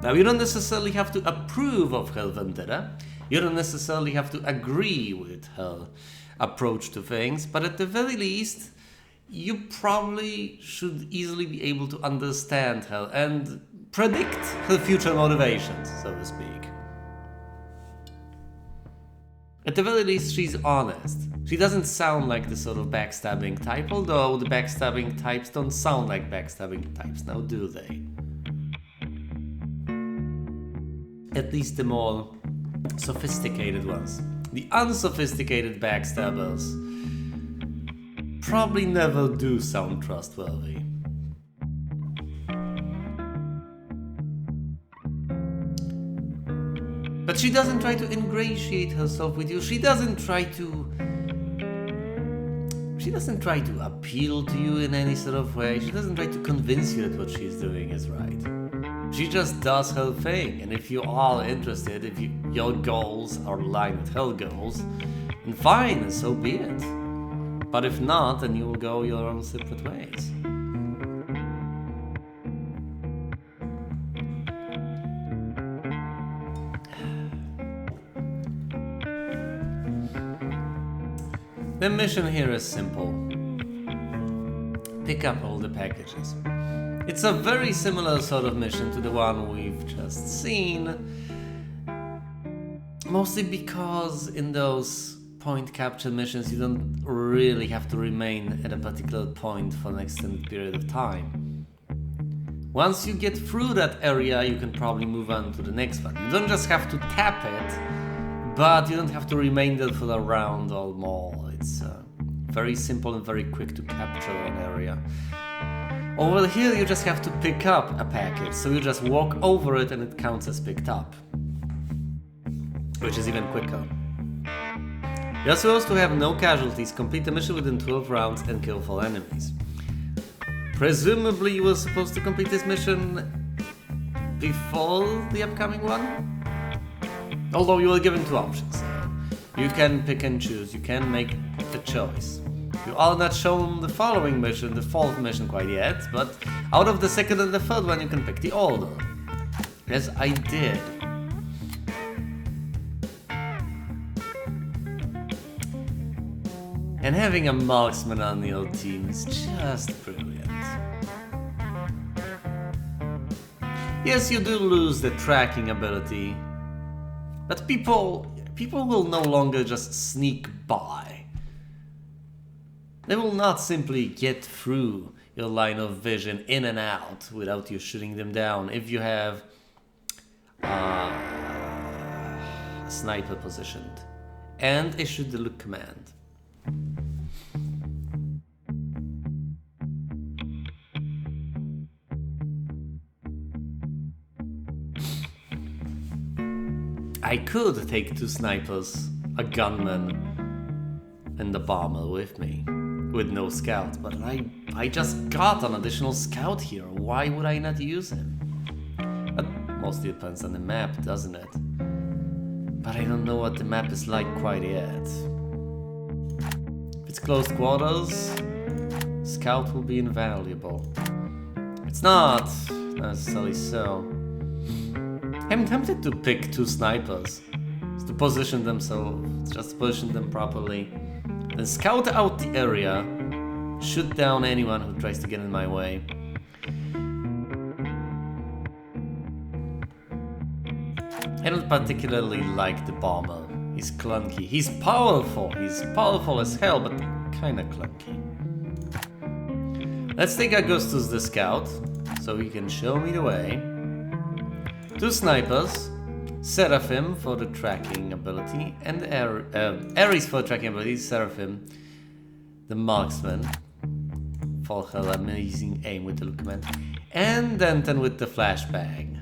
Now, you don't necessarily have to approve of her vendetta. You don't necessarily have to agree with her approach to things, but at the very least, you probably should easily be able to understand her and predict her future motivations, so to speak. At the very least, she's honest. She doesn't sound like the sort of backstabbing type, although the backstabbing types don't sound like backstabbing types, now do they? At least the more sophisticated ones. The unsophisticated backstabbers probably never do sound trustworthy. But she doesn't try to ingratiate herself with you. She doesn't try to appeal to you in any sort of way. She doesn't try to convince you that what she's doing is right. She just does her thing, and if you are interested, if your goals are aligned with her goals, then fine, and so be it. But if not, then you will go your own separate ways. The mission here is simple. Pick up all the packages. It's a very similar sort of mission to the one we've just seen, mostly because in those point capture missions you don't really have to remain at a particular point for an extended period of time. Once you get through that area, you can probably move on to the next one. You don't just have to tap it, but you don't have to remain there for a round or more. It's very simple and very quick to capture an area. Over here you just have to pick up a package, so you just walk over it and it counts as picked up, which is even quicker. You're supposed to have no casualties, complete the mission within 12 rounds and kill 4 enemies. Presumably you were supposed to complete this mission before the upcoming one? Although you were given 2 options. You can pick and choose, you can make a choice. You are not shown the following mission, the 4th mission quite yet, but out of the 2nd and the 3rd one you can pick the order. Yes, I did. And having a marksman on your team is just brilliant. Yes, you do lose the tracking ability, but people will no longer just sneak by. They will not simply get through your line of vision in and out without you shooting them down if you have a sniper positioned and issued the look command. I could take 2 snipers, a gunman, and a bomber with me. With no scout, but I just got an additional scout here. Why would I not use him? That mostly depends on the map, doesn't it? But I don't know what the map is like quite yet. If it's close quarters, scout will be invaluable. It's not necessarily so. I'm tempted to pick 2 snipers, just to position them properly. Then scout out the area, shoot down anyone who tries to get in my way. I don't particularly like the bomber. He's clunky. He's powerful as hell, but kinda clunky. Let's take Augustus the scout, so he can show me the way. 2 snipers, Seraphim for the tracking ability, and Ares for the tracking ability, Seraphim, the marksman, for her amazing aim with the look command, and Denton with the flashbang.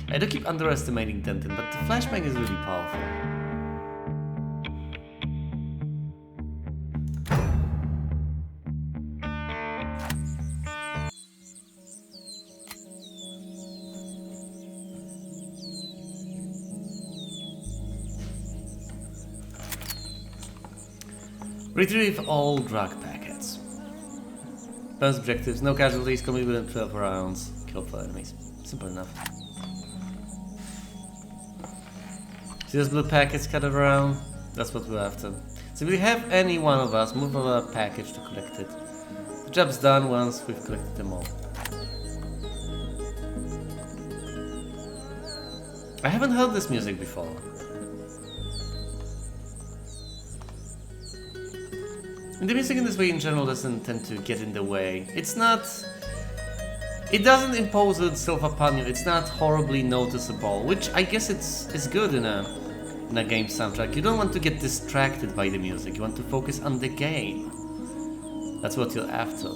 I do keep underestimating Denton, but the flashbang is really powerful. Retrieve all drug packets. Bonus objectives, no casualties, complete within 12 rounds. Kill 4 enemies. Simple enough. See those blue packets scattered around? That's what we're after. So if we have any one of us, move over a package to collect it. The job's done once we've collected them all. I haven't heard this music before. And the music in this way in general doesn't tend to get in the way. It's not... It doesn't impose itself upon you, it's not horribly noticeable, which I guess it's good in a game soundtrack. You don't want to get distracted by the music, you want to focus on the game. That's what you're after.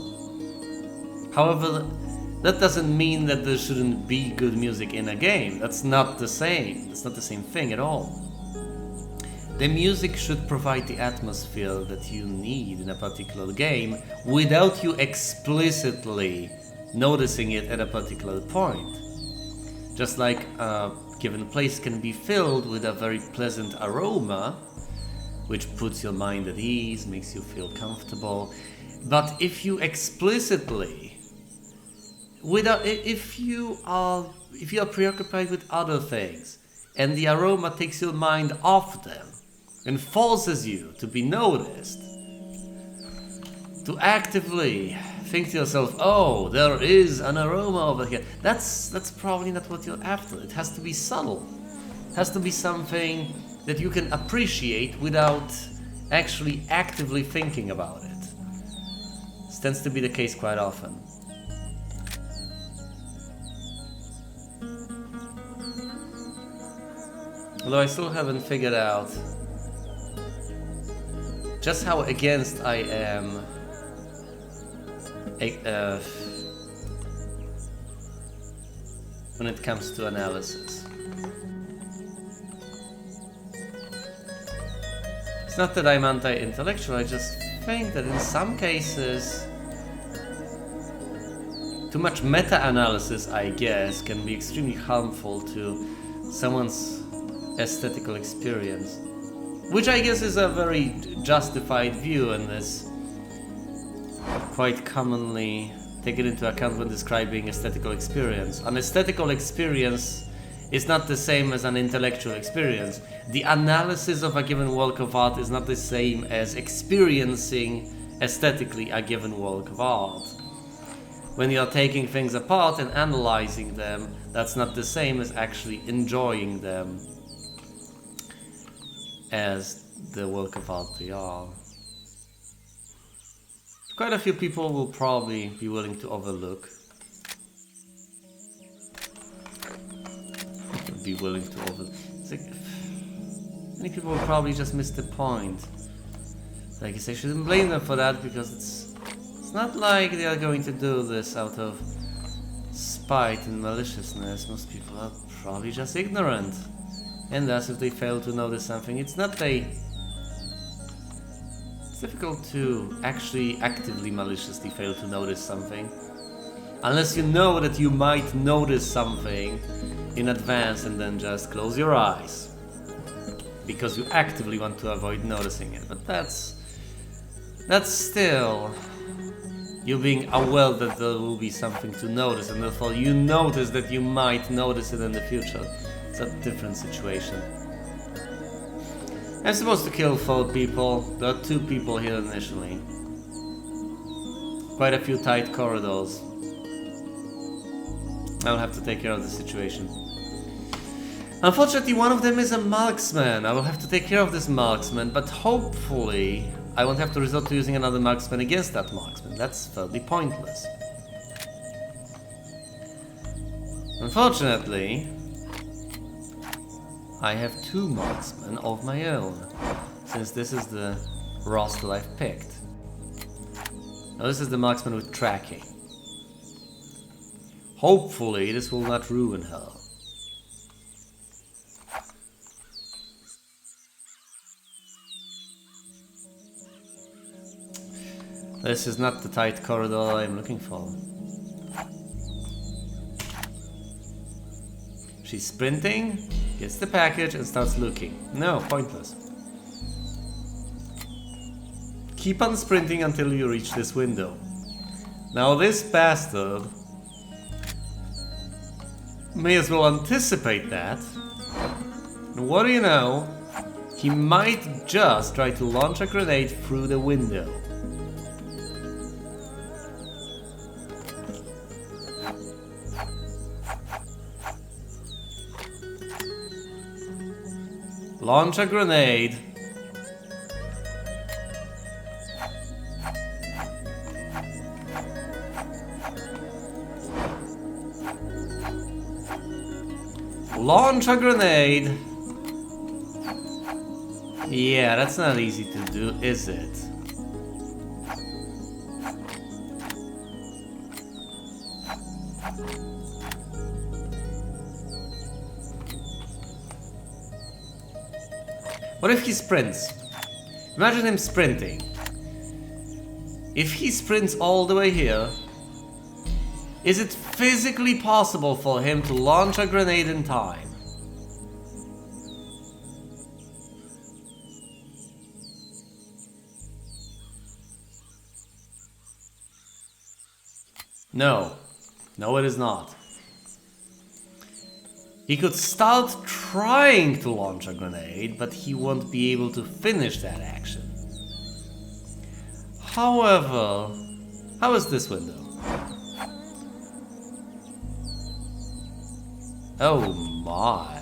However, that doesn't mean that there shouldn't be good music in a game. That's not the same. It's not the same thing at all. The music should provide the atmosphere that you need in a particular game without you explicitly noticing it at a particular point. Just like a given place can be filled with a very pleasant aroma, which puts your mind at ease, makes you feel comfortable. But if you explicitly, if you are preoccupied with other things, and the aroma takes your mind off them, and forces you to be noticed, to actively think to yourself, oh, there is an aroma over here. That's probably not what you're after. It has to be subtle. It has to be something that you can appreciate without actually actively thinking about it. This tends to be the case quite often. Although I still haven't figured out just how against I am when it comes to analysis. It's not that I'm anti-intellectual, I just think that in some cases too much meta-analysis, I guess, can be extremely harmful to someone's aesthetical experience. Which I guess is a very justified view and is quite commonly taken into account when describing aesthetical experience. An aesthetical experience is not the same as an intellectual experience. The analysis of a given work of art is not the same as experiencing aesthetically a given work of art. When you're taking things apart and analyzing them, that's not the same as actually enjoying them as the work of art they are. Quite a few people will probably be willing to overlook. Many people will probably just miss the point. Like I say, I shouldn't blame them for that because it's not like they are going to do this out of spite and maliciousness. Most people are probably just ignorant. And thus, if they fail to notice something, it's difficult to actually actively maliciously fail to notice something. Unless you know that you might notice something in advance and then just close your eyes. Because you actively want to avoid noticing it. But that's still you being aware that there will be something to notice, and therefore you notice that you might notice it in the future. It's a different situation. I'm supposed to kill 4 people. There are 2 people here initially. Quite a few tight corridors. I'll have to take care of the situation. Unfortunately, one of them is a marksman. I will have to take care of this marksman, but hopefully I won't have to resort to using another marksman against that marksman. That's fairly pointless. Unfortunately, I have 2 marksmen of my own, since this is the roster I've picked. Now this is the marksman with tracking. Hopefully this will not ruin her. This is not the tight corridor I'm looking for. She's sprinting, gets the package and starts looking. No, pointless. keep on sprinting until you reach this window. Now this bastard may as well anticipate that. And what do you know? He might just try to launch a grenade through the window. Launch a grenade. Launch a grenade. Yeah, that's not easy to do, is it? What if he sprints? Imagine him sprinting. If he sprints all the way here, is it physically possible for him to launch a grenade in time? No. No, it is not. He could start trying to launch a grenade, but he won't be able to finish that action. However, how is this window? Oh my.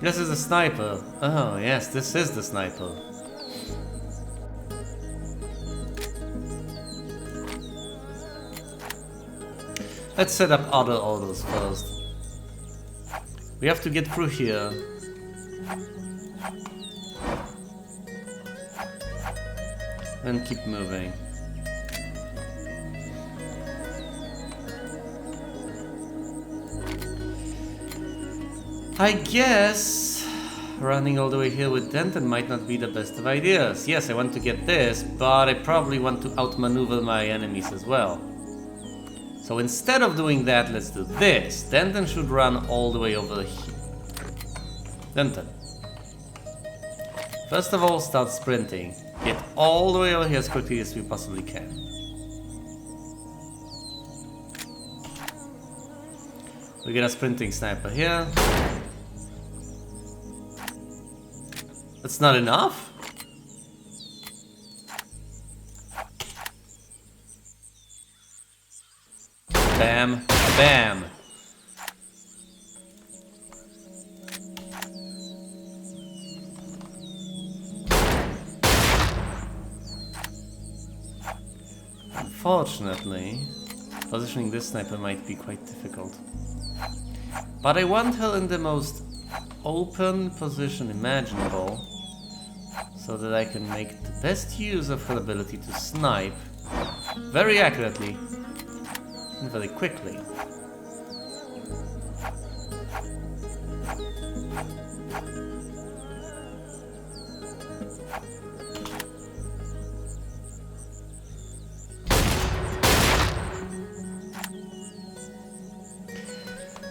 This is a sniper. Oh yes, this is the sniper. Let's set up other orders first. We have to get through here. And keep moving. I guess running all the way here with Denton might not be the best of ideas. Yes, I want to get this, but I probably want to outmaneuver my enemies as well. So instead of doing that, let's do this. Denton should run all the way over here. Denton. First of all, start sprinting. Get all the way over here as quickly as we possibly can. We get a sprinting sniper here. That's not enough? Bam, bam. Unfortunately, positioning this sniper might be quite difficult. But I want her in the most open position imaginable, so that I can make the best use of her ability to snipe very accurately and very quickly.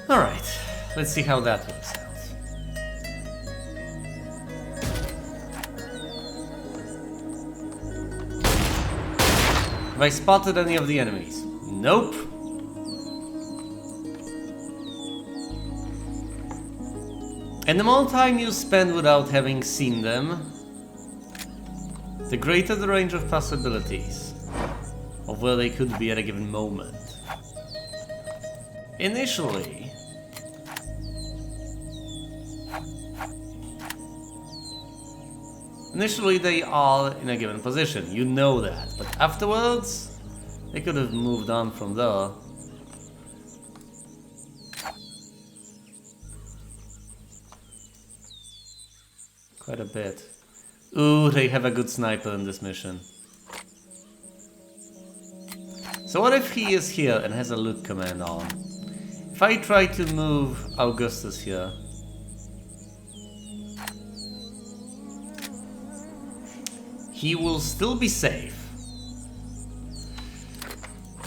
Alright, let's see how that works out. Have I spotted any of the enemies? Nope. And the more time you spend without having seen them, the greater the range of possibilities of where they could be at a given moment. Initially, they are in a given position, you know that, but afterwards, they could have moved on from there. Quite a bit. Ooh, they have a good sniper in this mission. So what if he is here and has a look command on? If I try to move Augustus here, he will still be safe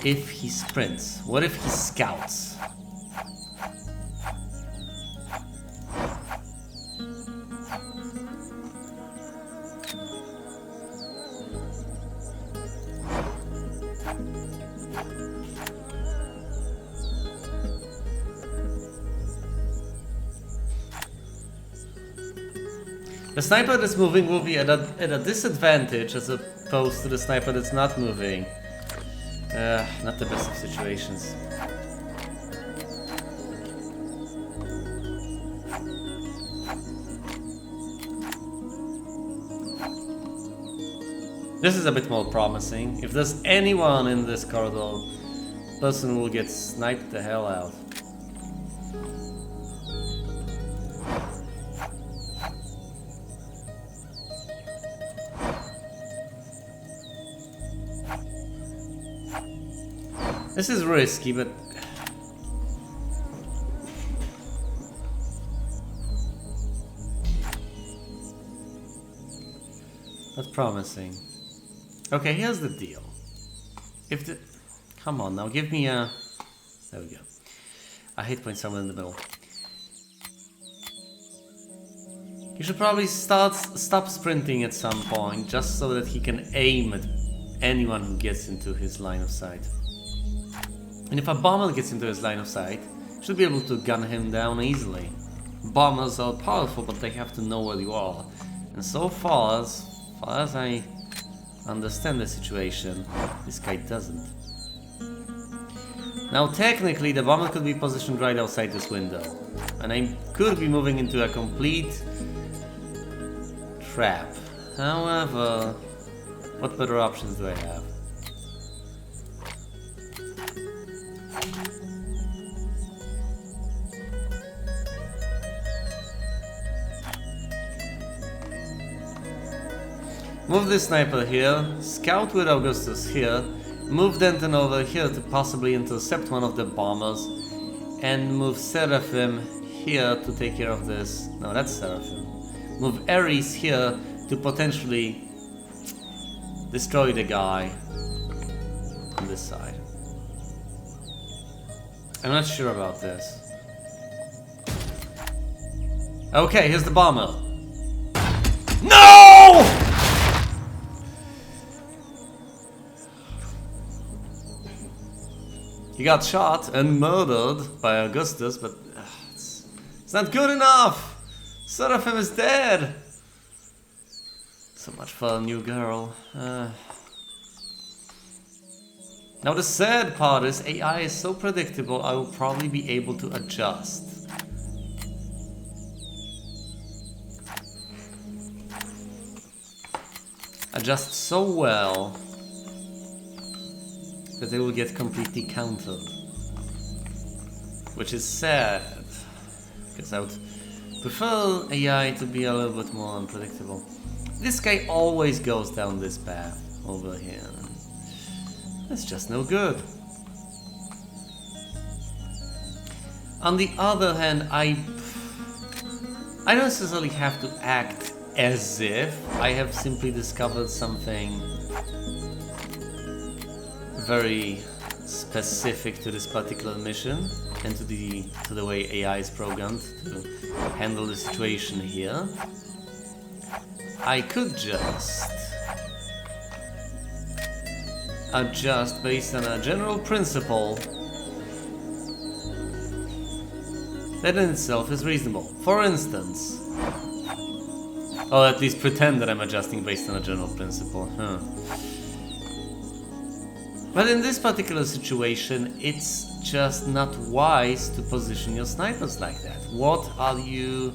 if he sprints. What if he scouts? The sniper that's moving will be at a disadvantage as opposed to the sniper that's not moving. Not the best of situations. This is a bit more promising. If there's anyone in this corridor, person will get sniped the hell out. This is risky, but that's promising. Okay, here's the deal. If the... Come on now, give me a... There we go. I hate point somewhere in the middle. You should probably stop sprinting at some point, just so that he can aim at anyone who gets into his line of sight. And if a bomber gets into his line of sight, you should be able to gun him down easily. Bombers are powerful, but they have to know where you are. And so far as I understand the situation, this guy doesn't. Now technically the bomber could be positioned right outside this window, and I could be moving into a complete trap. However, what better options do I have? Move this sniper here, scout with Augustus here, move Denton over here to possibly intercept one of the bombers, and move Seraphim here to take care of this. No, that's Seraphim. Move Ares here to potentially destroy the guy on this side. I'm not sure about this. Okay, here's the bomber. No! He got shot and murdered by Augustus, but it's not good enough! Seraphim is dead! So much for a new girl. Now the sad part is AI is so predictable, I will probably be able to adjust. Adjust so well that they will get completely countered. Which is sad, because I would prefer AI to be a little bit more unpredictable. This guy always goes down this path over here. That's just no good. On the other hand, I don't necessarily have to act as if I have simply discovered something very specific to this particular mission and to the way AI is programmed to handle the situation here. I could just adjust based on a general principle that in itself is reasonable. For instance, or at least pretend that I'm adjusting based on a general principle. But in this particular situation, it's just not wise to position your snipers like that. What are you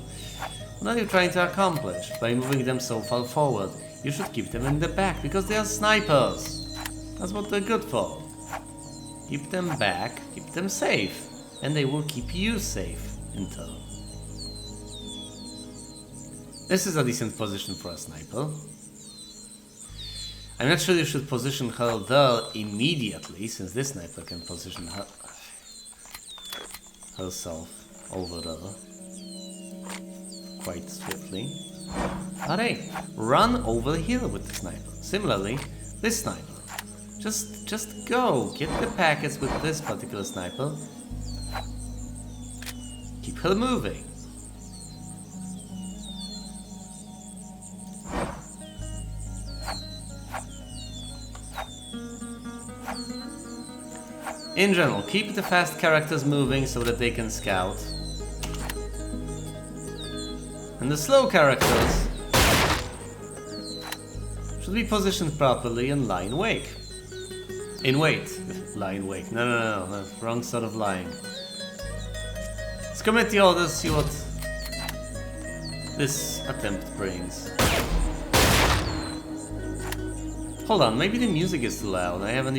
trying to accomplish by moving them so far forward? You should keep them in the back because they are snipers. That's what they're good for. Keep them back, keep them safe, and they will keep you safe in turn. This is a decent position for a sniper. I'm not sure you should position her there immediately, since this sniper can position herself over there quite swiftly. But hey, run over here with the sniper. Similarly, this sniper. Just go, get the packets with this particular sniper. Keep her moving. In general, keep the fast characters moving so that they can scout. And the slow characters, should be positioned properly and lie in wait. In wait. Lie in wait. No. That's wrong sort of lying. Let's commit the orders, see what this attempt brings. Hold on, maybe the music is too loud. I haven't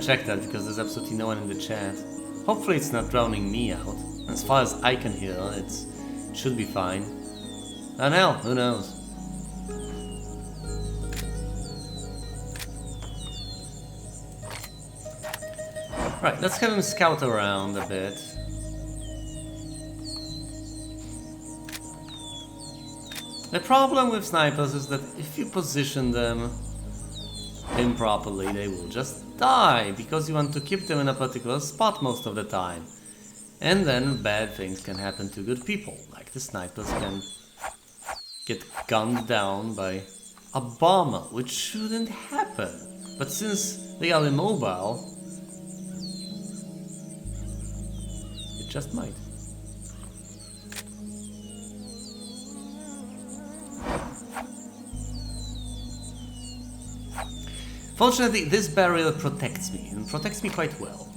checked that because there's absolutely no one in the chat. Hopefully it's not drowning me out. As far as I can hear, it should be fine. And hell, who knows? Right, let's have him scout around a bit. The problem with snipers is that if you position them improperly, they will just die, because you want to keep them in a particular spot most of the time. And then bad things can happen to good people, like the snipers can get gunned down by a bomber, which shouldn't happen. But since they are immobile, it just might. Fortunately, this barrier protects me, and protects me quite well.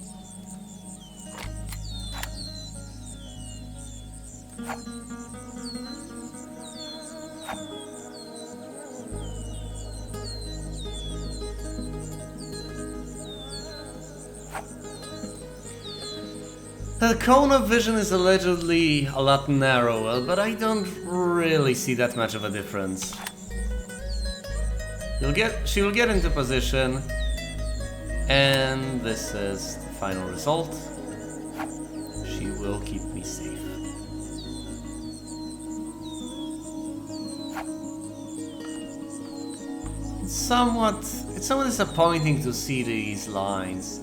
The cone of vision is allegedly a lot narrower, but I don't really see that much of a difference. She will get into position, and this is the final result. She will keep me safe. It's somewhat disappointing to see these lines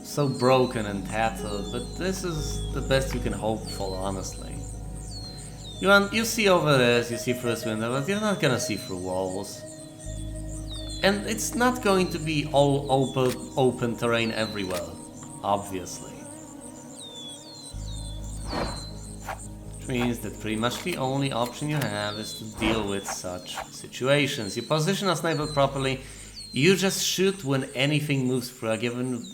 so broken and tattered, but this is the best you can hope for, honestly. You see over this, you see through this window, but you're not gonna see through walls. And it's not going to be all open terrain everywhere, obviously. Which means that pretty much the only option you have is to deal with such situations. You position a sniper properly, you just shoot when anything moves through a given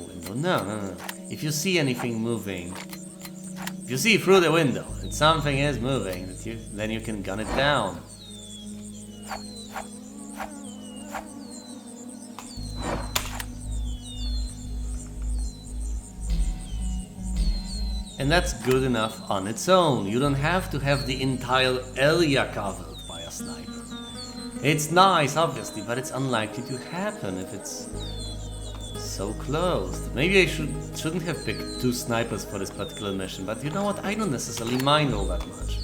window. No. If you see anything moving, if you see through the window and something is moving, then you can gun it down. And that's good enough on its own. You don't have to have the entire area covered by a sniper. It's nice, obviously, but it's unlikely to happen if it's so closed. Maybe I shouldn't have picked 2 snipers for this particular mission, but you know what? I don't necessarily mind all that much.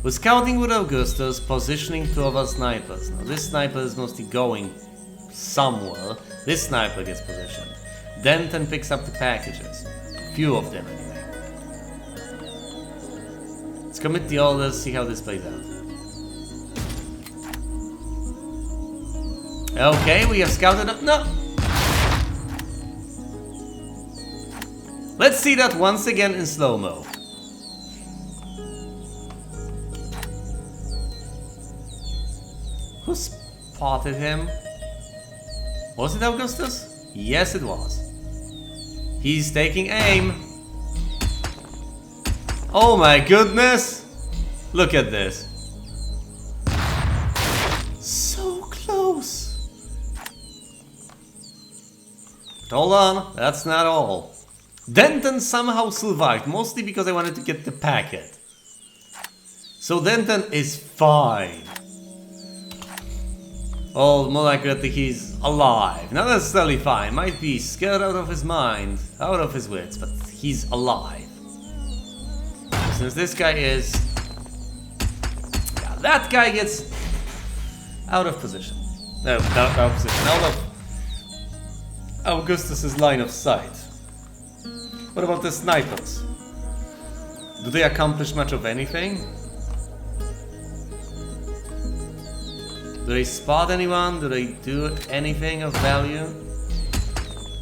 We're scouting with Augustus, positioning 2 of our snipers. Now this sniper is mostly going somewhere. This sniper gets positioned. Denton picks up the packages. A few of them anyway. Let's commit the orders, see how this plays out. Okay, we have scouted up. No! Let's see that once again in slow-mo. Who spotted him? Was it Augustus? Yes, it was. He's taking aim. Oh my goodness! Look at this. So close. But hold on, that's not all. Denton somehow survived, mostly because I wanted to get the packet. So Denton is fine. Or more accurately, he's alive. Not necessarily fine, might be scared out of his mind, out of his wits, but he's alive. Since this guy is... yeah, that guy gets out of position. No, not out of position, out of Augustus's line of sight. What about the snipers? Do they accomplish much of anything? Do they spot anyone? Do they do anything of value?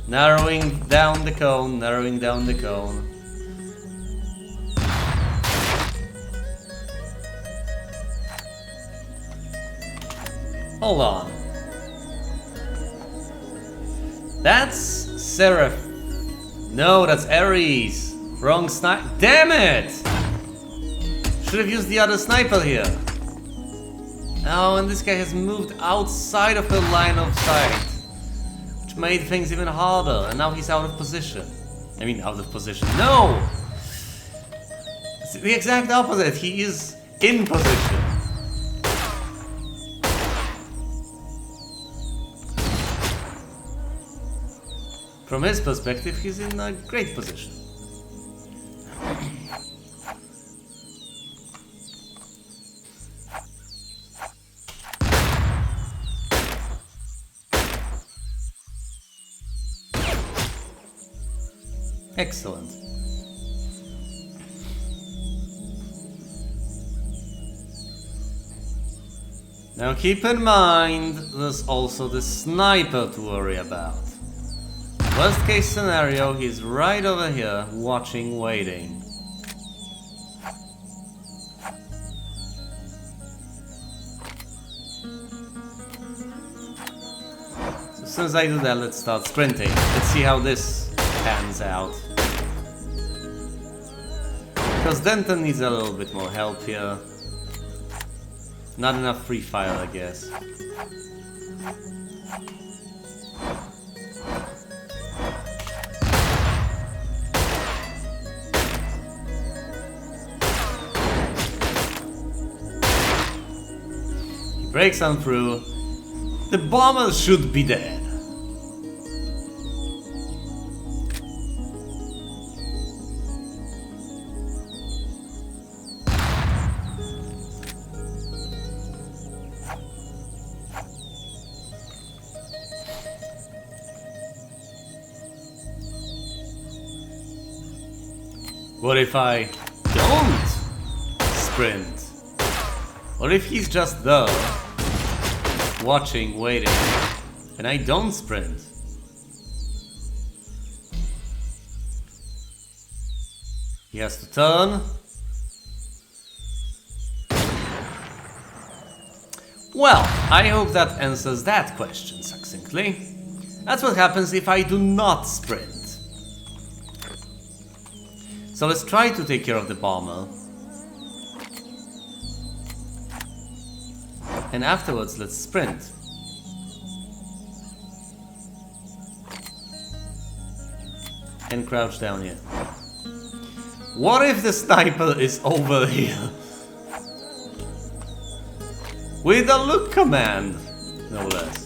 Narrowing down the cone, narrowing down the cone. Hold on. That's Seraph. No, that's Ares. Wrong sniper. Damn it! Should have used the other sniper here. Oh, and this guy has moved outside of the line of sight, which made things even harder. And now he's out of position. I mean, out of position. No! It's the exact opposite. He is in position. From his perspective, he's in a great position. Excellent. Now keep in mind, there's also the sniper to worry about. Worst case scenario, he's right over here, watching, waiting. So as soon as I do that, let's start sprinting. Let's see how this pans out. Because Denton needs a little bit more help here. Not enough free fire, I guess. He breaks on through. The bomber should be dead. What if I don't sprint? What if he's just there, watching, waiting, and I don't sprint? He has to turn. Well, I hope that answers that question succinctly. That's what happens if I do not sprint. So let's try to take care of the bomber. And afterwards, let's sprint. And crouch down here. What if the sniper is over here? With a look command, no less.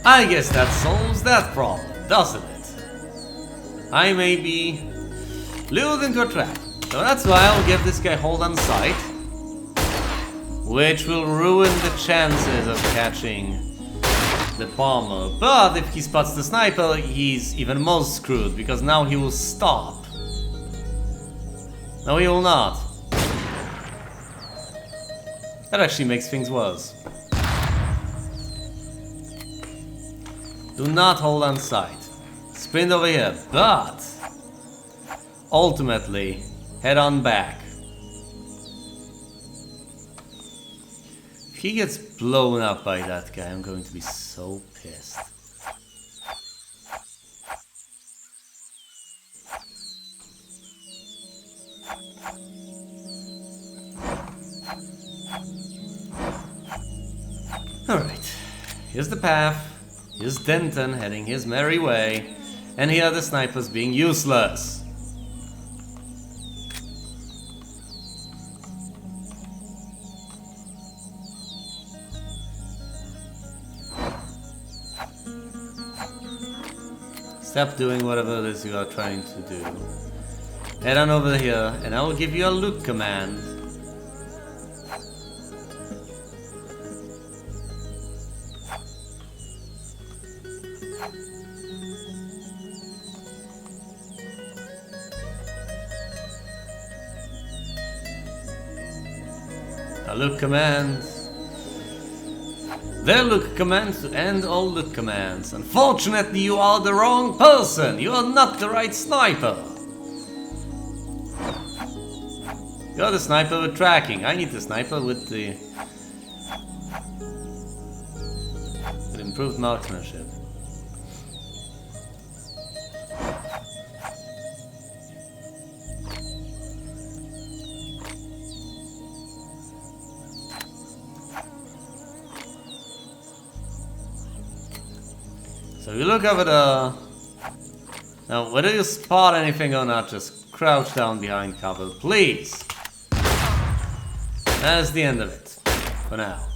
I guess that solves that problem, doesn't it? I may be lured into a trap, so that's why I'll give this guy hold on sight, which will ruin the chances of catching the bomber. But if he spots the sniper, he's even more screwed, because now he will stop. No, he will not. That actually makes things worse. Do not hold on sight. Sprint over here, but ultimately head on back. If he gets blown up by that guy, I'm going to be so pissed. Alright, here's the path. Here's Denton heading his merry way, and here are the snipers being useless. Stop doing whatever it is you are trying to do. Head on over here, and I will give you a look command. A look command. Their look commands to end all look commands. Unfortunately, you are the wrong person. You are not the right sniper. You're the sniper with tracking. I need the sniper with the... with improved marksmanship. So you look over the... Now, whether you spot anything or not, just crouch down behind cover, please. That's the end of it, for now.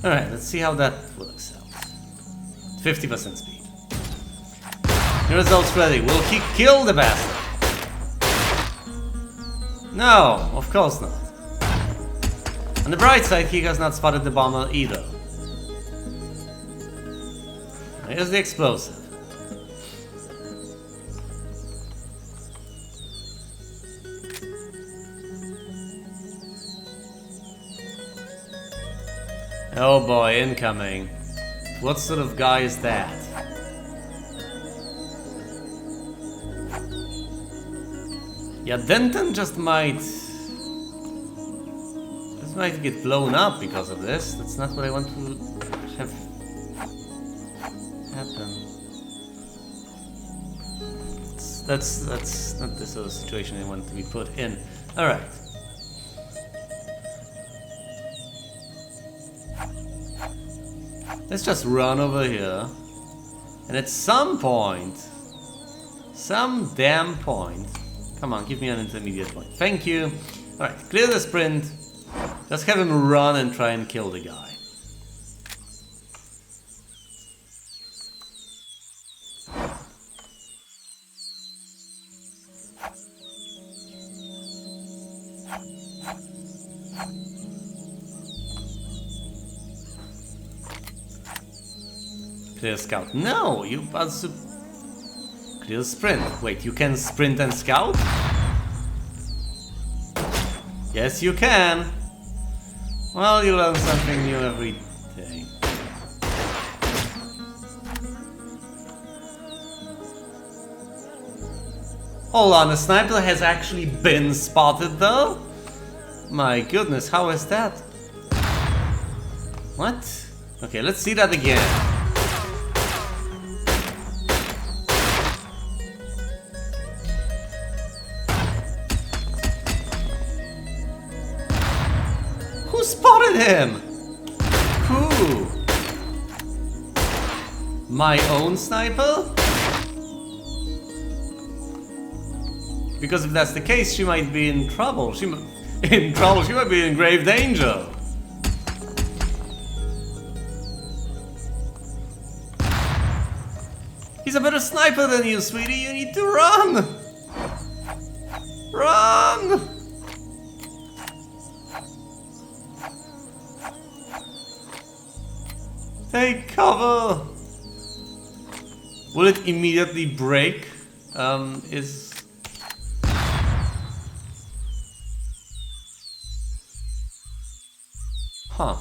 Alright, let's see how that works out. 50% speed. The results ready. Will he kill the bastard? No, of course not. On the bright side, he has not spotted the bomber either. Here's the explosive. Oh boy, incoming. What sort of guy is that? Yeah, Denton just might... This might get blown up because of this. That's not what I want to have happen. That's not the sort of situation I want to be put in. Alright. Let's just run over here. And at some point... Some damn point... Come on, give me an intermediate point. Thank you. Alright, clear the sprint. Let's have him run and try and kill the guy. Clear scout. No, you must... Clear sprint. Wait, you can sprint and scout? Yes, you can. Well, you learn something new every day. Hold on, the sniper has actually been spotted though? My goodness, how is that? What? Okay, let's see that again. Who spotted him? Who? My own sniper? Because if that's the case, she might be in trouble. She might be in grave danger. He's a better sniper than you, sweetie. You need to run. Run! Take cover! Will it immediately break? Huh.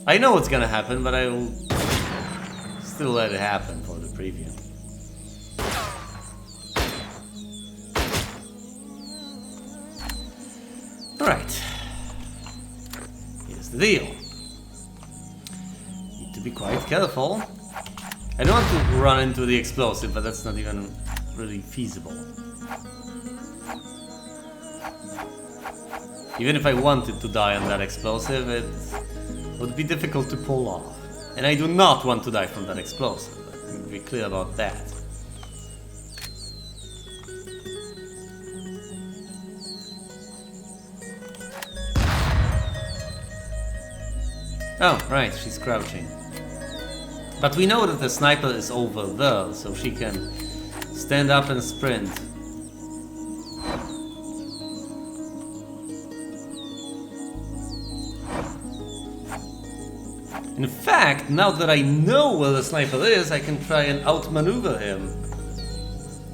I know what's gonna happen, but I will still let it happen for the preview. Alright. Here's the deal. Need to be quite careful. I don't want to run into the explosive, but that's not even really feasible. Even if I wanted to die on that explosive, it would be difficult to pull off. And I do not want to die from that explosive. Let me be clear about that. Oh, right, she's crouching. But we know that the sniper is over there, so she can stand up and sprint. In fact, now that I know where the sniper is, I can try and outmaneuver him.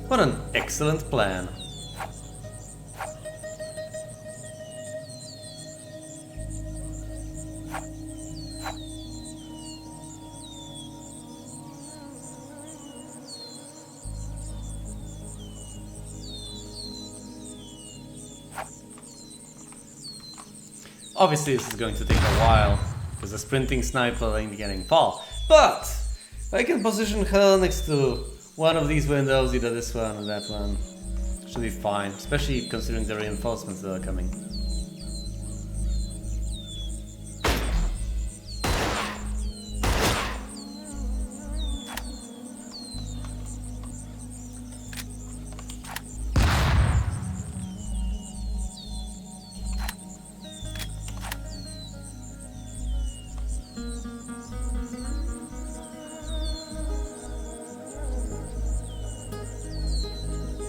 What an excellent plan. Obviously this is going to take a while, because the sprinting sniper ain't getting far. But I can position her next to one of these windows, either this one or that one. Should be fine, especially considering the reinforcements that are coming.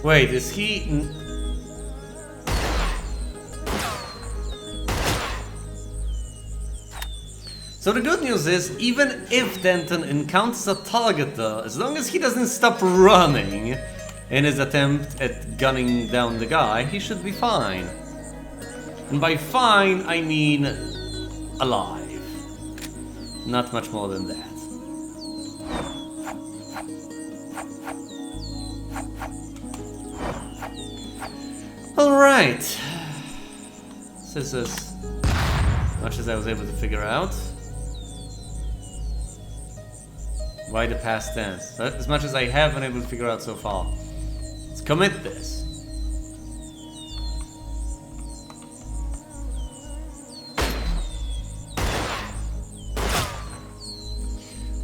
Wait, is he... So the good news is, even if Denton encounters a targeter, as long as he doesn't stop running in his attempt at gunning down the guy, he should be fine. And by fine, I mean alive. Not much more than that. Alright, this is as much as I was able to figure out. Why the past tense? As much as I have been able to figure out so far. Let's commit this.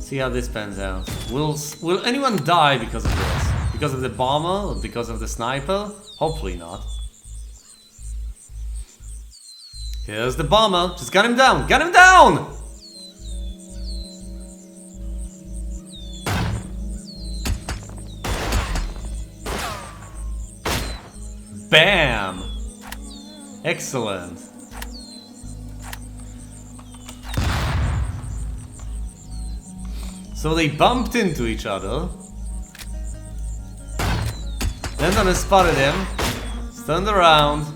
See how this pans out. Will anyone die because of this? Because of the bomber or because of the sniper? Hopefully not. Here's the bomber. Just gun him down. Gun him down! Bam! Excellent. So they bumped into each other. Then I spotted him. Turned around.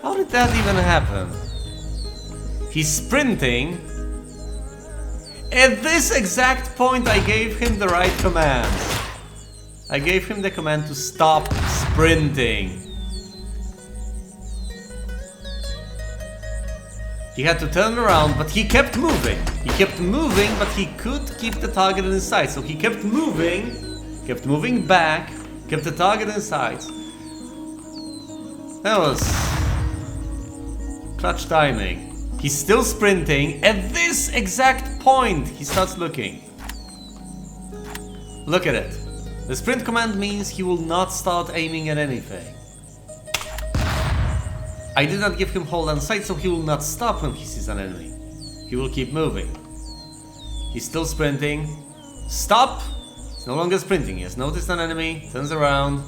How did that even happen? He's sprinting. At this exact point I gave him the right command. I gave him the command to stop sprinting. He had to turn around, but he kept moving. He kept moving, but he could keep the target in sight. So he kept moving back, kept the target in sight. That was clutch timing. He's still sprinting. At this exact point, he starts looking. Look at it. The sprint command means he will not start aiming at anything. I did not give him hold on sight, so he will not stop when he sees an enemy. He will keep moving. He's still sprinting. Stop! He's no longer sprinting. He has noticed an enemy, turns around.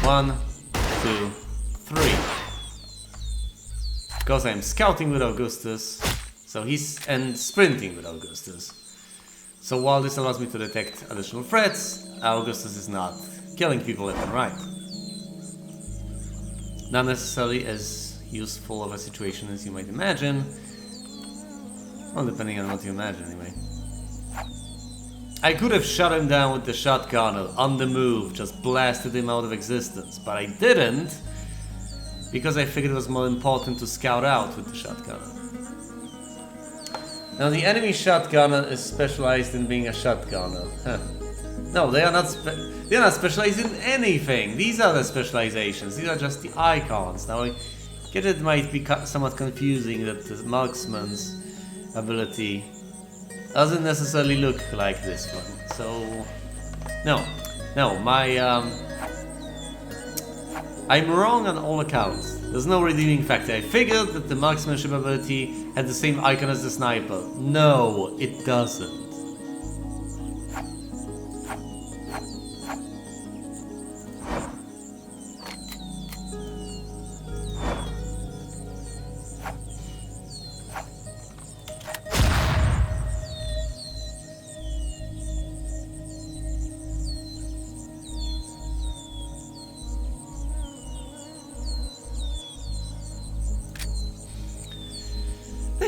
1, 2, 3. Because I'm scouting with Augustus, so he's sprinting with Augustus. So while this allows me to detect additional threats, Augustus is not killing people left and right. Not necessarily as useful of a situation as you might imagine. Well, depending on what you imagine, anyway. I could have shot him down with the shotgunner on the move, just blasted him out of existence, but I didn't because I figured it was more important to scout out with the shotgunner. Now, the enemy shotgunner is specialized in being a shotgunner. Huh. No, they are not specialized in anything. These are the specializations. These are just the icons. Now, I get it might be somewhat confusing that the marksman's ability doesn't necessarily look like this one. So, no, I'm wrong on all accounts. There's no redeeming factor. I figured that the marksmanship ability had the same icon as the sniper. No, it doesn't.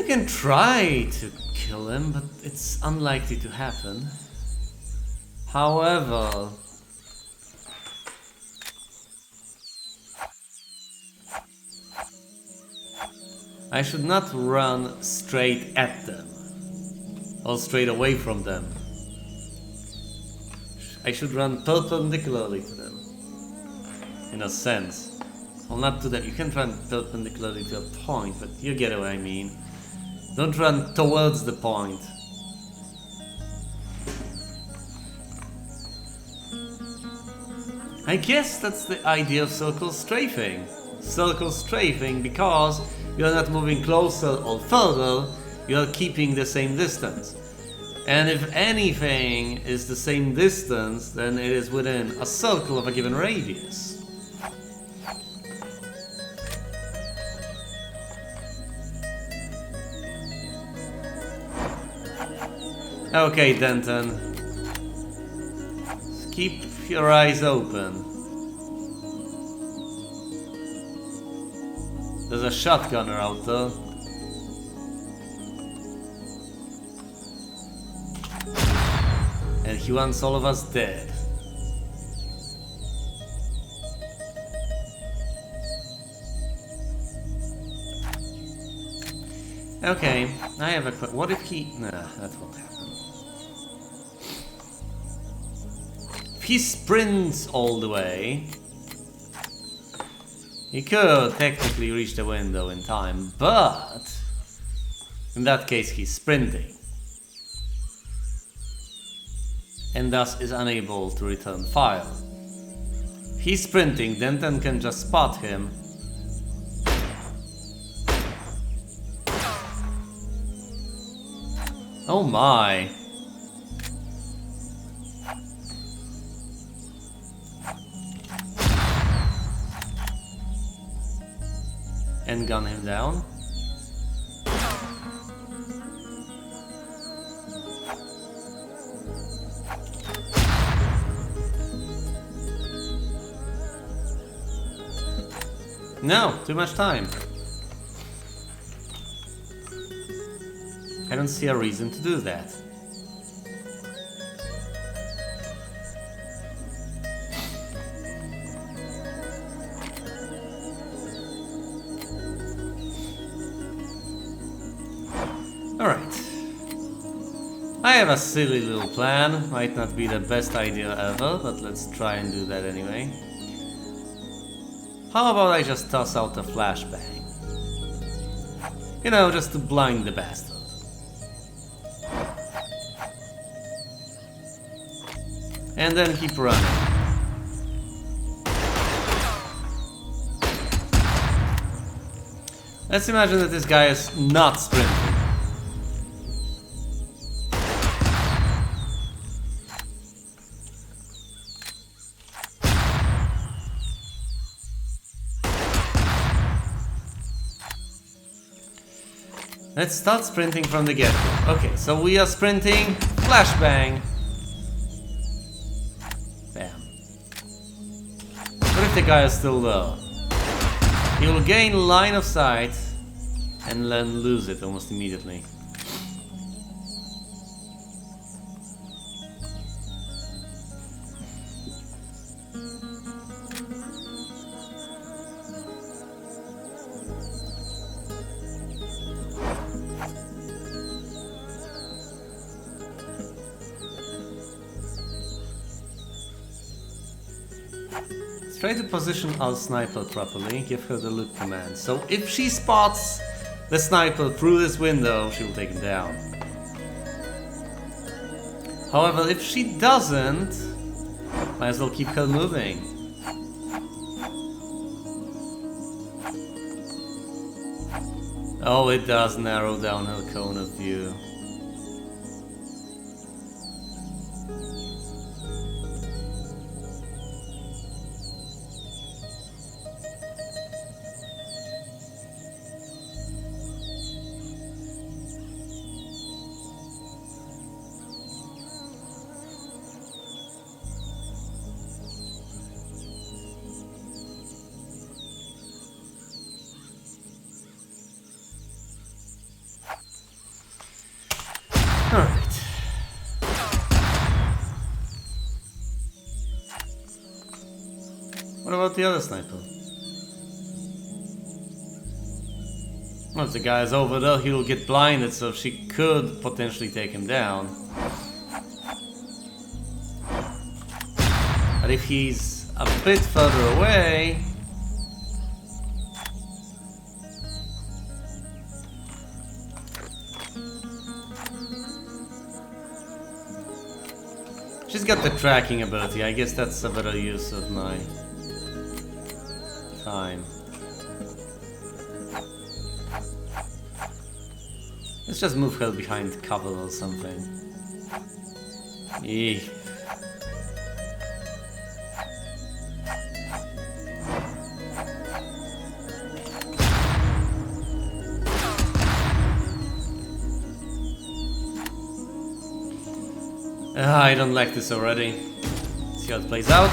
can try to kill him, but it's unlikely to happen. However, I should not run straight at them or straight away from them. I should run perpendicularly to them, in a sense. Well, not to them. You can run perpendicularly to a point, but you get what I mean. Don't run towards the point. I guess that's the idea of circle strafing. Circle strafing because you're not moving closer or further, you're keeping the same distance. And if anything is the same distance, then it is within a circle of a given radius. Okay, Denton. Keep your eyes open. There's a shotgunner out there. And he wants all of us dead. Okay, I have a question. What if he... Nah, that won't happen. If he sprints all the way, he could technically reach the window in time, but in that case he's sprinting. And thus is unable to return fire. If he's sprinting, Denton can just spot him. Oh my. And gun him down. No, too much time. I don't see a reason to do that. Alright. I have a silly little plan. Might not be the best idea ever, but let's try and do that anyway. How about I just toss out a flashbang? You know, just to blind the bastard. And then keep running. Let's imagine that this guy is not sprinting. Let's start sprinting from the get-go. Okay, so we are sprinting, flashbang. Bam. What if the guy is still there? He will gain line of sight and then lose it almost immediately. Try to position our sniper properly, give her the look command. So if she spots the sniper through this window, she will take him down. However, if she doesn't, might as well keep her moving. Oh, it does narrow down her cone of view. Alright. What about the other sniper? Well, if the guy is over there, he'll get blinded, so she could potentially take him down. But if he's a bit further away... She's got the tracking ability. I guess that's a better use of my time. Let's just move her behind cover or something. Eek. I don't like this already. See how it plays out.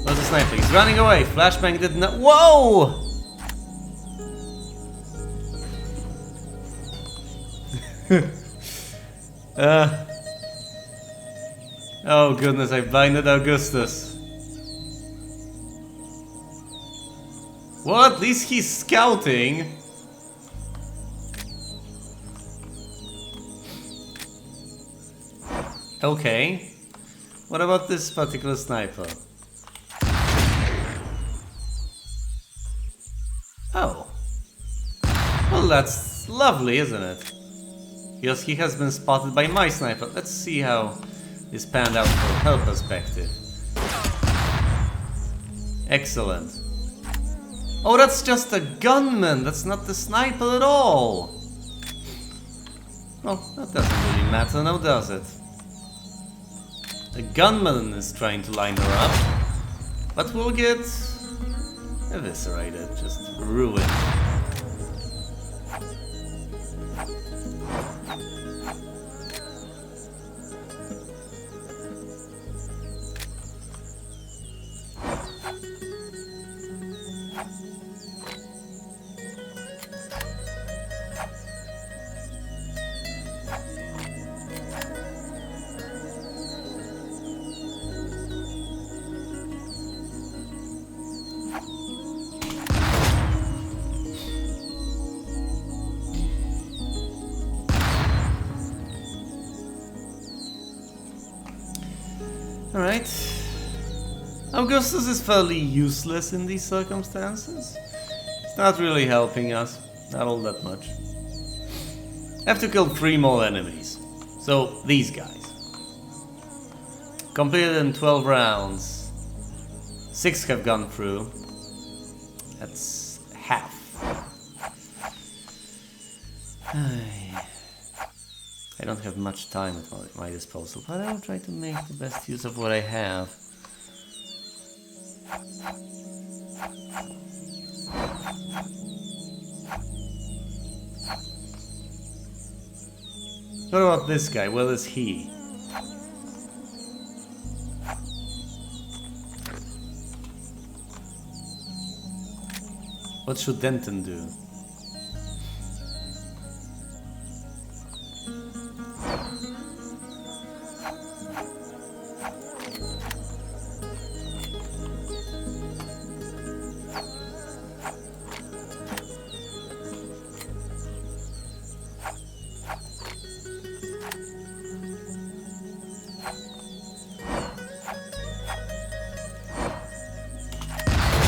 Where's the sniper? He's running away. Flashbang did not. Whoa! Oh goodness, I blinded Augustus. Well, at least he's scouting. Okay. What about this particular sniper? Oh. Well, that's lovely, isn't it? Yes, he has been spotted by my sniper. Let's see how this panned out from her perspective. Excellent. Oh, that's just a gunman. That's not the sniper at all. Well, that doesn't really matter now, does it? The gunman is trying to line her up, but we'll get eviscerated, just ruined. Alright. Augustus is fairly useless in these circumstances. It's not really helping us. Not all that much. I have to kill 3 more enemies. So, these guys. Completed in 12 rounds. 6 have gone through. That's half. I don't have much time at my disposal, but I'll try to make the best use of what I have. What about this guy? Where is he? What should Denton do?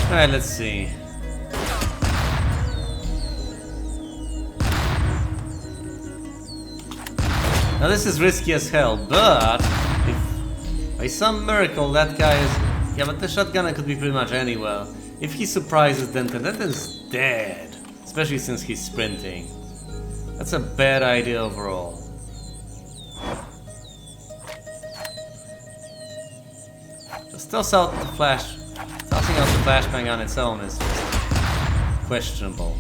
Alright, let's see. Now this is risky as hell, but if by some miracle that guy is... Yeah, but the shotgunner could be pretty much anywhere. If he surprises Denton, Denton's dead. Especially since he's sprinting. That's a bad idea overall. Just toss out the flash. Tossing out the flashbang on its own is just questionable.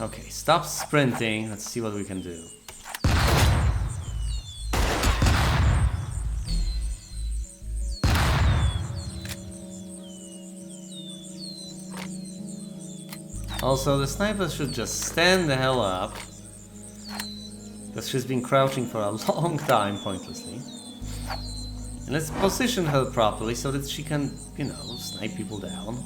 Okay, stop sprinting. Let's see what we can do. Also, the sniper should just stand the hell up. Because she's been crouching for a long time, pointlessly. And let's position her properly so that she can, you know, snipe people down.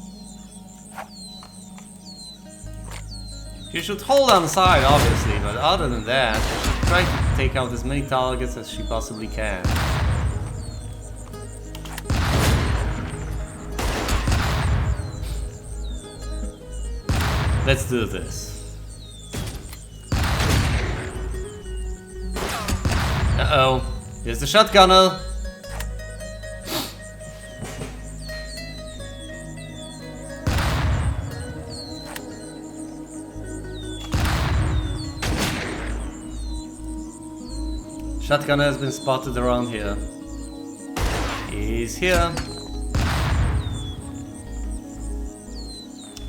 She should hold on side, obviously, but other than that, she should try to take out as many targets as she possibly can. Let's do this. Uh-oh. Here's the shotgunner. Shotgunner has been spotted around here. He's here.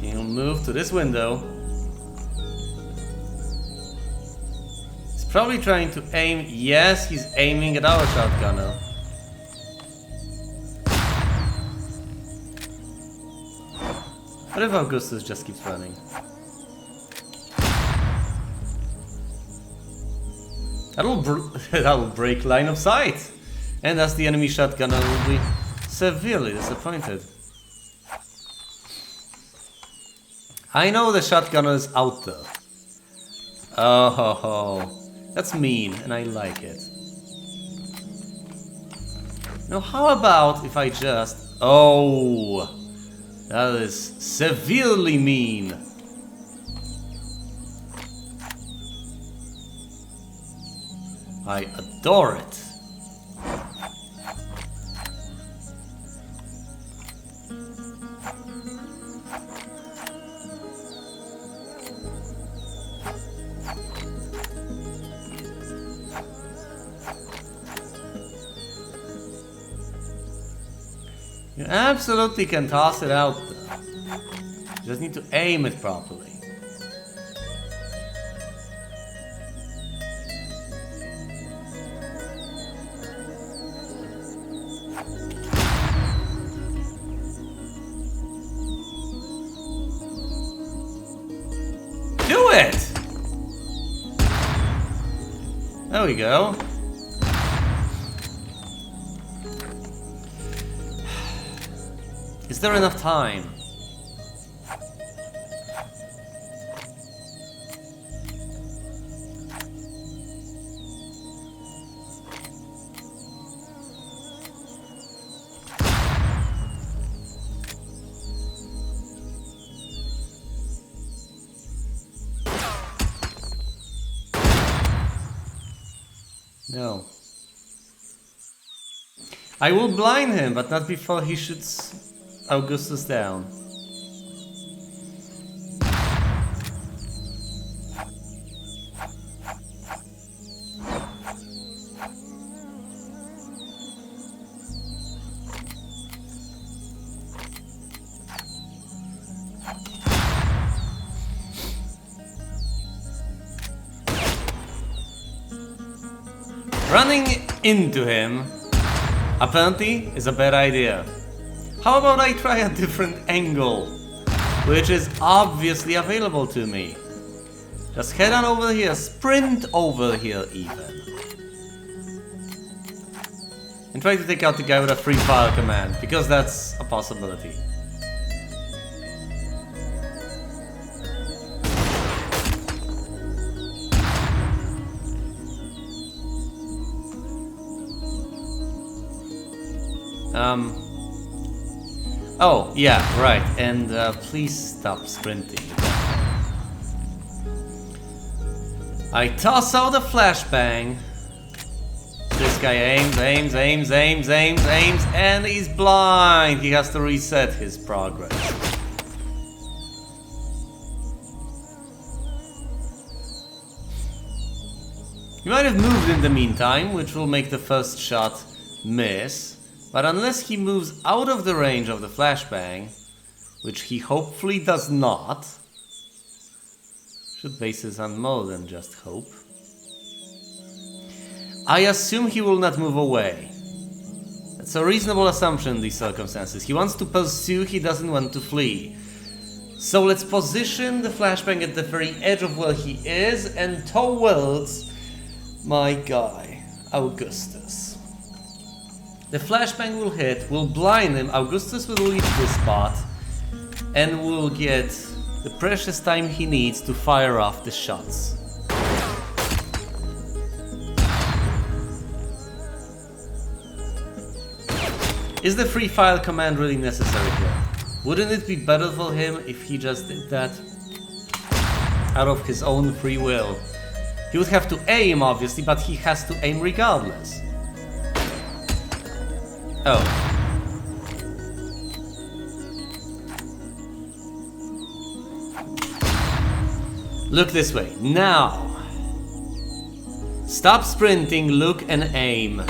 He'll move to this window. He's probably trying to aim. Yes, he's aiming at our shotgunner. What if Augustus just keeps running? That'll break line of sight. And thus the enemy shotgunner will be severely disappointed. I know the shotgunner is out there. Oh, ho, ho. That's mean, and I like it. Now, how about if I just... Oh, that is severely mean. I adore it. You absolutely can toss it out there. You just need to aim it properly. Do it! There we go. Is there enough time? No. I will blind him, but not before he shoots Augustus down. Running into him, apparently, is a bad idea. How about I try a different angle, which is obviously available to me. Just head on over here, sprint over here even. And try to take out the guy with a free fire command, because that's a possibility. Oh, yeah, right, and please stop sprinting. I toss out a flashbang. This guy aims, and he's blind. He has to reset his progress. He might have moved in the meantime, which will make the first shot miss. But unless he moves out of the range of the flashbang, which he hopefully does not, should base this on more than just hope, I assume he will not move away. That's a reasonable assumption in these circumstances. He wants to pursue, he doesn't want to flee. So let's position the flashbang at the very edge of where he is and towards my guy, Augustus. The flashbang will hit, will blind him, Augustus will reach this spot, and will get the precious time he needs to fire off the shots. Is the free fire command really necessary here? Wouldn't it be better for him if he just did that out of his own free will? He would have to aim, obviously, but he has to aim regardless. Oh. Look this way. Now. Stop sprinting, look and aim.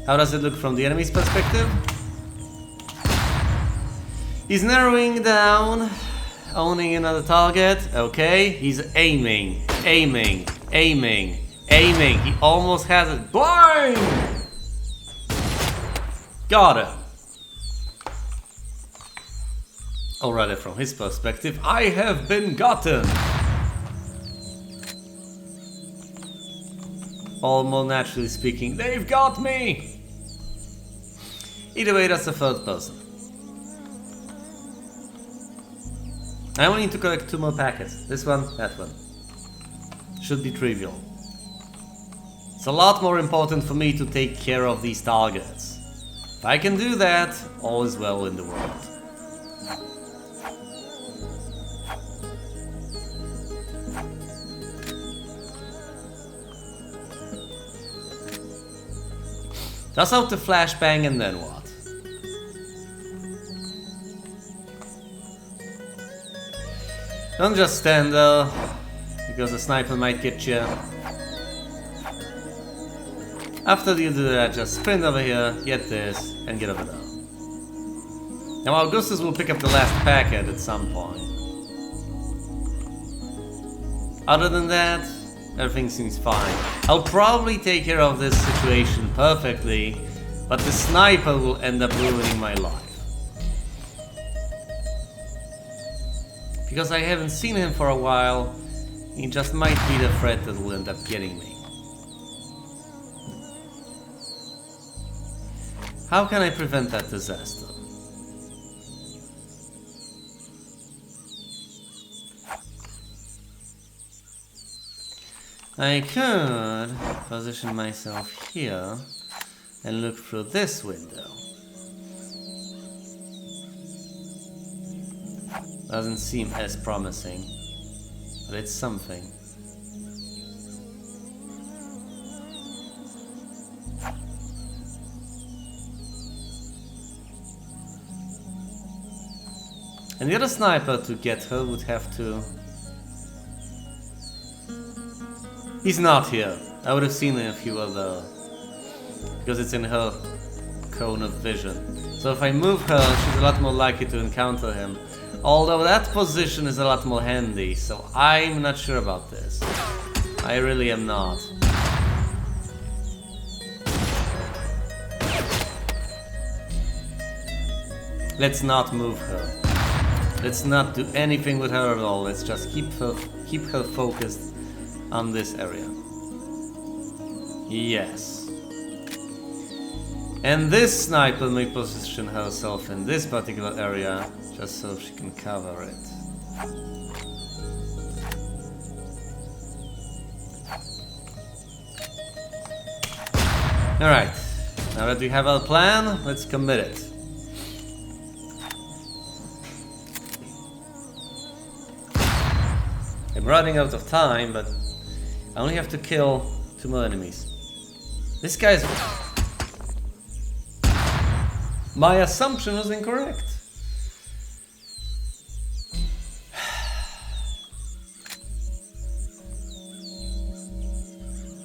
How does it look from the enemy's perspective? He's narrowing down, owning another target. Okay, he's aiming, aiming, aiming, aiming. He almost has it. Blind! Got him. Or rather, from his perspective, I have been gotten. Or more naturally speaking, they've got me! Either way, that's the third person. I only need to collect 2 more packets. This one, that one. Should be trivial. It's a lot more important for me to take care of these targets. If I can do that, all is well in the world. Toss out the flashbang and then what? Don't just stand there, because the sniper might get you. After you do that, just sprint over here, get this, and get over there. Now Augustus will pick up the last packet at some point. Other than that, everything seems fine. I'll probably take care of this situation perfectly, but the sniper will end up ruining my life. Because I haven't seen him for a while, he just might be the threat that will end up getting me. How can I prevent that disaster? I could position myself here and look through this window. Doesn't seem as promising, but it's something. And the other sniper, to get her, would have to... He's not here. I would have seen him if he were there. Because it's in her cone of vision. So if I move her, she's a lot more likely to encounter him. Although that position is a lot more handy, so I'm not sure about this. I really am not. Let's not move her. Let's not do anything with her at all. Let's just keep her focused on this area. Yes. And this sniper may position herself in this particular area just so she can cover it. Alright, now that we have our plan, let's commit it. I'm running out of time, but I only have to kill 2 more enemies. This guy's... My assumption was incorrect.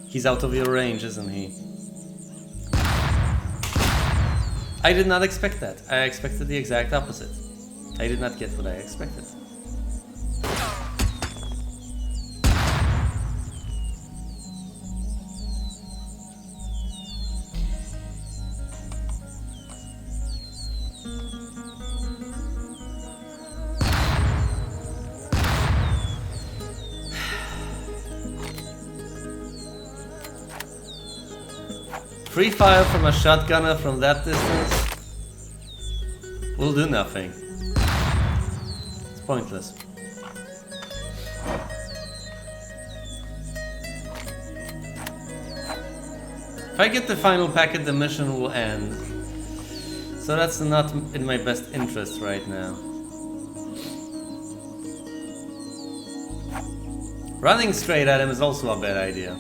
He's out of your range, isn't he? I did not expect that. I expected the exact opposite. I did not get what I expected. Free fire from a shotgunner from that distance will do nothing. It's pointless. If I get the final packet, the mission will end. So that's not in my best interest right now. Running straight at him is also a bad idea.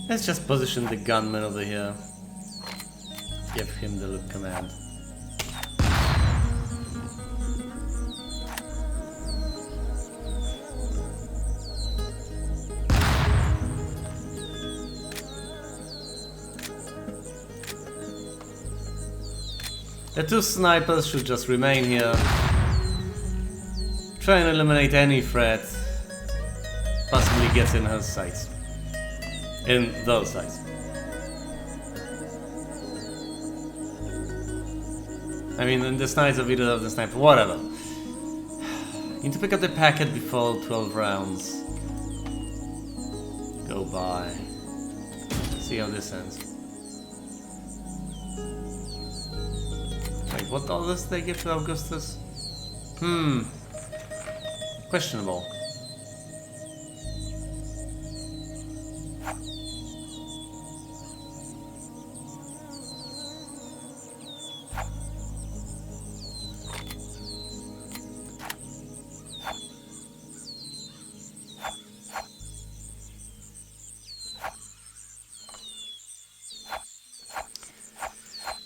Let's just position the gunman over here. Give him the look command. The two snipers should just remain here. Try and eliminate any threat possibly gets in her sights. In those sides. I mean, in the sides of either of the sniper, whatever. Need to pick up the packet before 12 rounds go by. See how this ends. Wait, what others they give to Augustus? Questionable.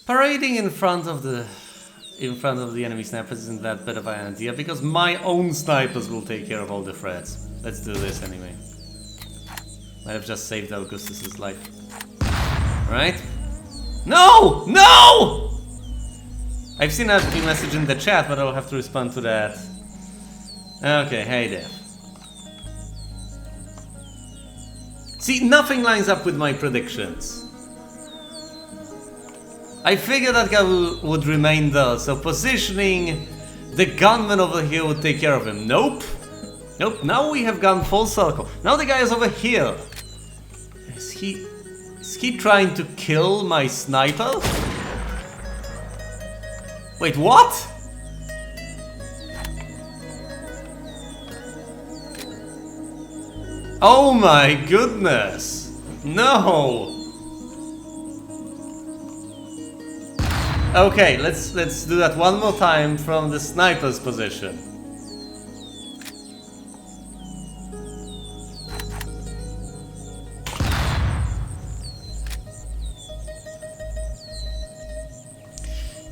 Parading in front of the enemy snipers isn't that bad of an idea because my own snipers will take care of all the threats. Let's do this anyway. Might have just saved Augustus's life. Right? No! No! I've seen that message in the chat, but I'll have to respond to that. Okay, hey there. See, nothing lines up with my predictions. I figured that guy would remain there, so positioning the gunman over here would take care of him. Nope. Nope, now we have gone full circle. Now the guy is over here. Is he trying to kill my sniper? Wait, what? Oh my goodness. No. Okay, let's do that one more time from the sniper's position.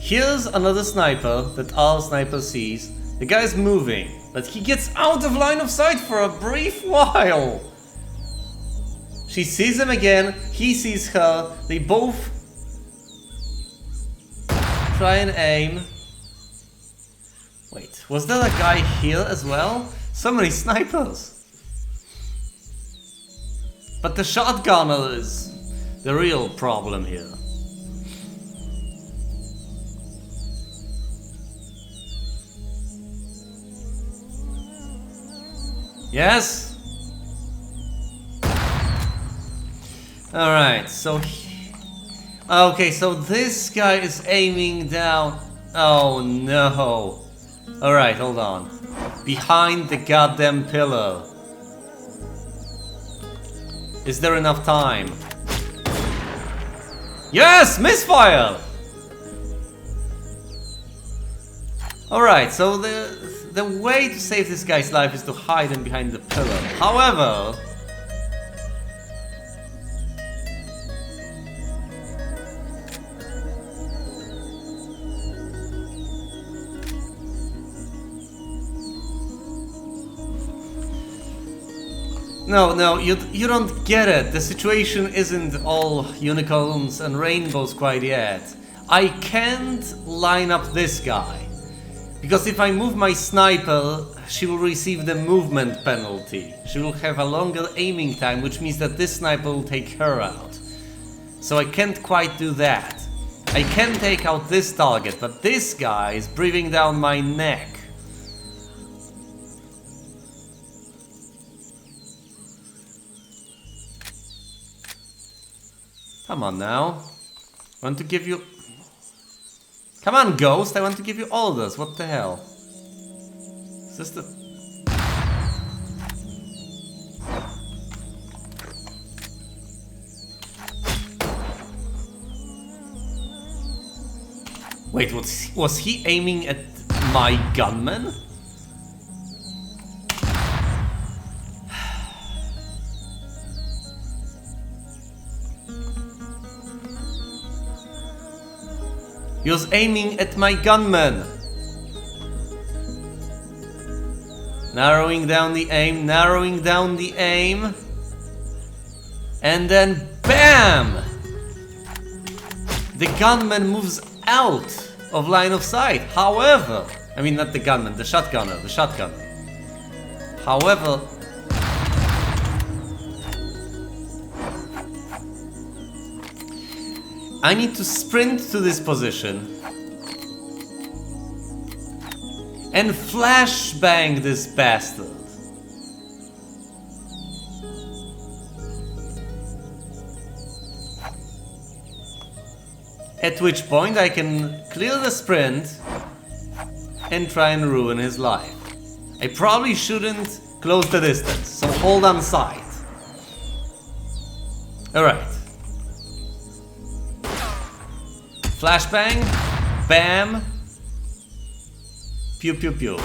Here's another sniper that our sniper sees. The guy's moving, but he gets out of line of sight for a brief while. She sees him again, he sees her, they both try and aim. Wait, was there a guy here as well? So many snipers. But the shotgunner is the real problem here. Yes? Alright, so okay, so this guy is aiming down. Oh no. Alright, hold on. Behind the goddamn pillar. Is there enough time? Yes! Misfire! Alright, so the way to save this guy's life is to hide him behind the pillar. However... No, you don't get it. The situation isn't all unicorns and rainbows quite yet. I can't line up this guy. Because if I move my sniper, she will receive the movement penalty. She will have a longer aiming time, which means that this sniper will take her out. So I can't quite do that. I can take out this target, but this guy is breathing down my neck. Come on now. I want to give you... Come on, Ghost, I want to give you all this. What the hell? Is this the... Wait, was he aiming at my gunman? He was aiming at my gunman. Narrowing down the aim, narrowing down the aim. And then BAM! The gunman moves out of line of sight. However, I mean not the gunman, the shotgunner, the shotgun. However, I need to sprint to this position and flashbang this bastard. At which point I can clear the sprint and try and ruin his life. I probably shouldn't close the distance, so hold on sight. Alright. Flashbang, bam, pew pew pew.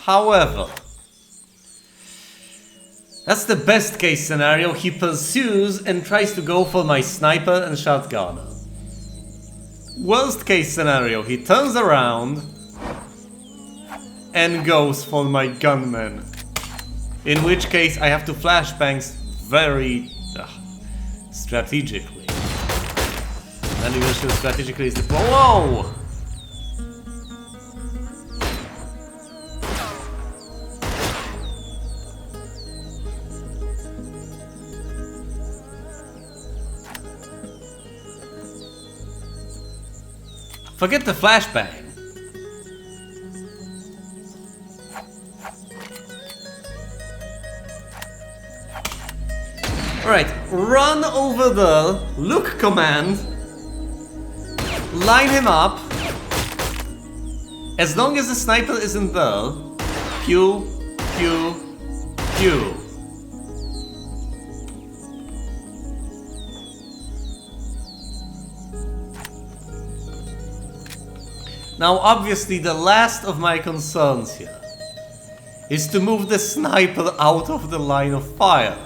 However, that's the best case scenario. He pursues and tries to go for my sniper and shotgunner. Worst case scenario, he turns around and goes for my gunman. In which case I have to flashbang very strategically. And even still strategically is the... Whoa! Forget the flashbang. Alright, run over there, look command, line him up. As long as the sniper isn't there, pew, pew, pew. Now obviously the last of my concerns here is to move the sniper out of the line of fire.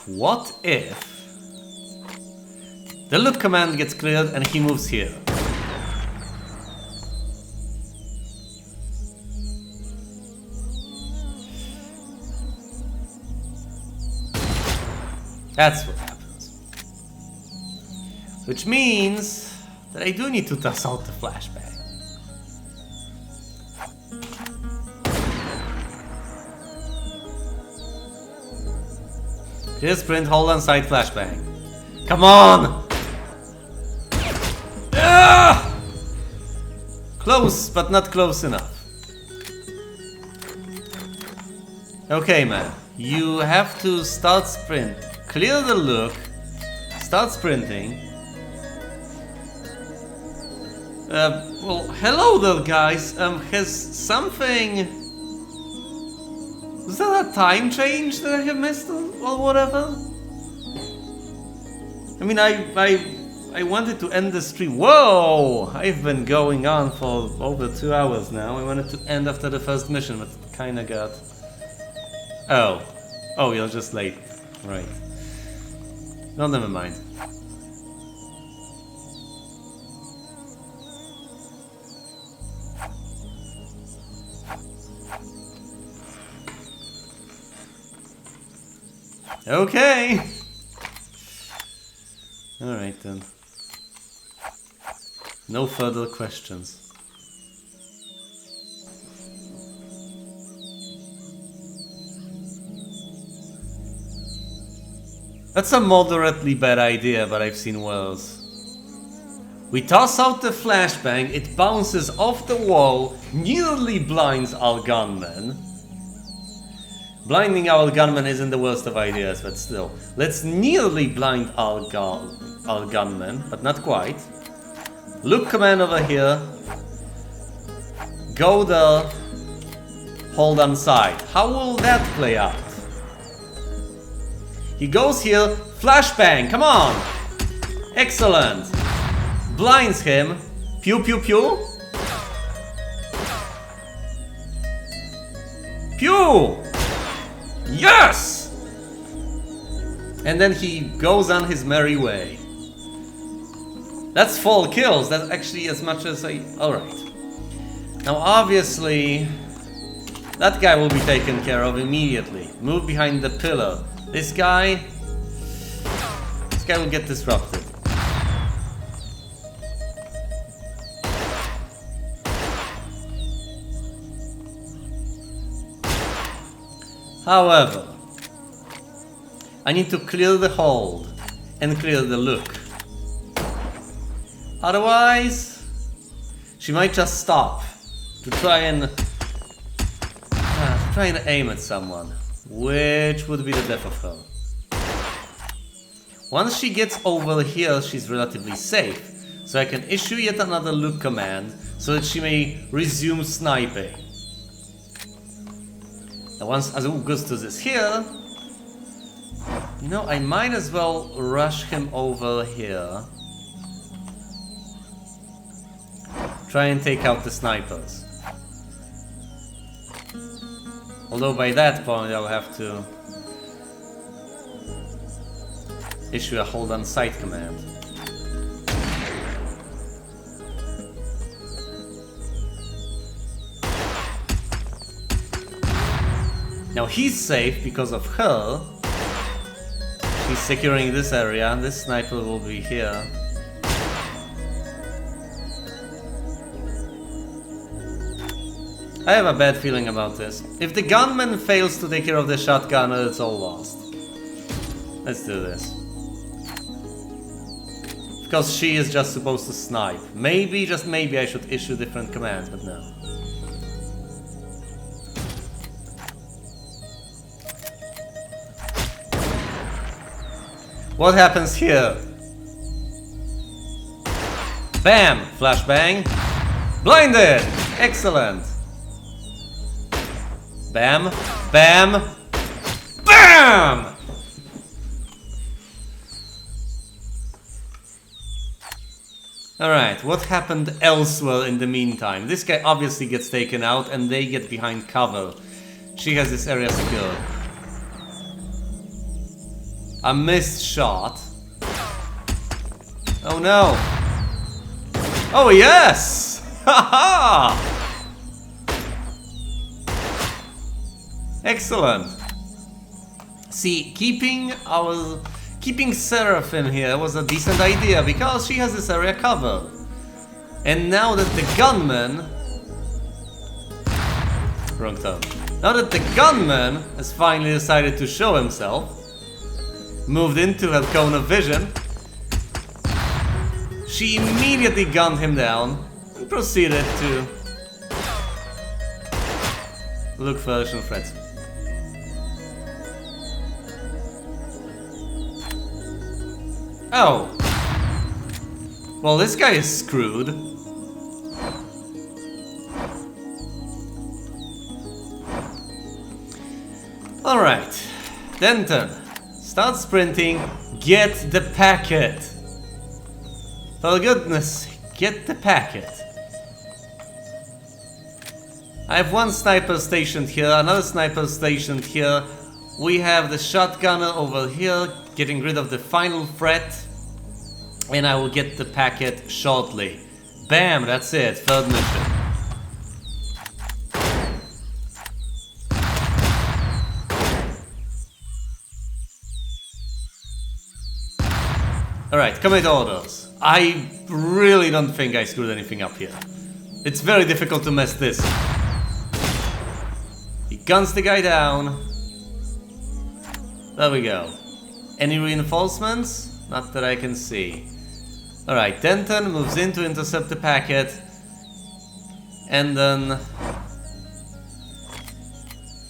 What if the look command gets cleared and he moves here? That's what happens. Which means that I do need to toss out the flashbang. Clear sprint, hold on sight, flashbang. Come on! Ah! Close, but not close enough. Okay, man. you have to start sprint. Clear the look. Start sprinting. Well, hello there, guys. Has something... Was that a time change that I have missed or whatever? I mean, I wanted to end the stream. Whoa! I've been going on for over 2 hours now. I wanted to end after the first mission, but kinda got... Oh. Oh, you're just late. Right. No, never mind. Okay! Alright then. No further questions. That's a moderately bad idea, but I've seen worse. We toss out the flashbang, it bounces off the wall, nearly blinds our gunman. Blinding our gunman isn't the worst of ideas, but still. Let's nearly blind our gunman, but not quite. Look command over here. Go there. Hold on side. How will that play out? He goes here. Flashbang, come on! Excellent. Blinds him. Pew pew pew. Pew! Yes! And then he goes on his merry way. That's 4 kills. That's actually as much as I... Alright. Now obviously... that guy will be taken care of immediately. Move behind the pillar. This guy... this guy will get disrupted. However, I need to clear the hold and clear the look. Otherwise, she might just stop to try and aim at someone, which would be the death of her. Once she gets over here, she's relatively safe, so I can issue yet another look command so that she may resume sniping. Now once Augustus is here, you know, I might as well rush him over here. Try and take out the snipers. Although by that point I'll have to issue a hold on sight command. Now he's safe because of her. She's securing this area. This sniper will be here. I have a bad feeling about this. If the gunman fails to take care of the shotgunner, it's all lost. Let's do this. Because she is just supposed to snipe. Maybe, just maybe I should issue different commands, but no. What happens here? Bam! Flashbang. Blinded! Excellent! Bam! Bam! BAM! Alright, what happened elsewhere in the meantime? This guy obviously gets taken out and they get behind cover. She has this area secured. A missed shot. Oh no! Oh yes! Haha! Excellent. See, keeping Seraphim here was a decent idea because she has this area covered. And now that the gunman... Wrong turn. Now that the gunman has finally decided to show himself, moved into her cone of vision, she immediately gunned him down and proceeded to look for additional threats. Oh. Well, this guy is screwed. Alright. Denton. Start sprinting. Get the packet. For goodness, get the packet. I have one sniper stationed here, another sniper stationed here. We have the shotgunner over here, getting rid of the final threat. And I will get the packet shortly. Bam, that's it, third mission. Alright, commit orders. I really don't think I screwed anything up here. It's very difficult to mess this up. He guns the guy down. There we go. Any reinforcements? Not that I can see. Alright, Denton moves in to intercept the packet. And then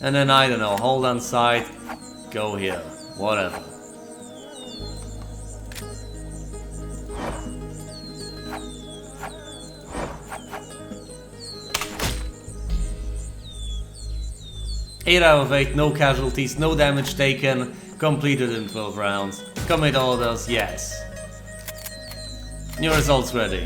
I don't know, hold on site, go here, whatever. Eight out of 8, no casualties, no damage taken, completed in 12 rounds. Commit orders, yes. New results ready.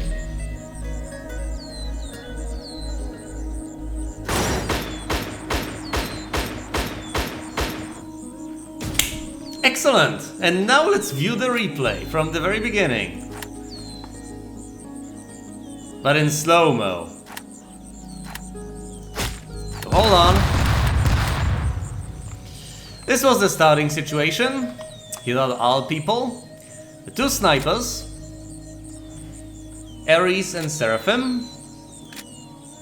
Excellent! And now let's view the replay from the very beginning. But in slow-mo. So hold on. This was the starting situation. Here are our people. The two snipers. Ares and Seraphim.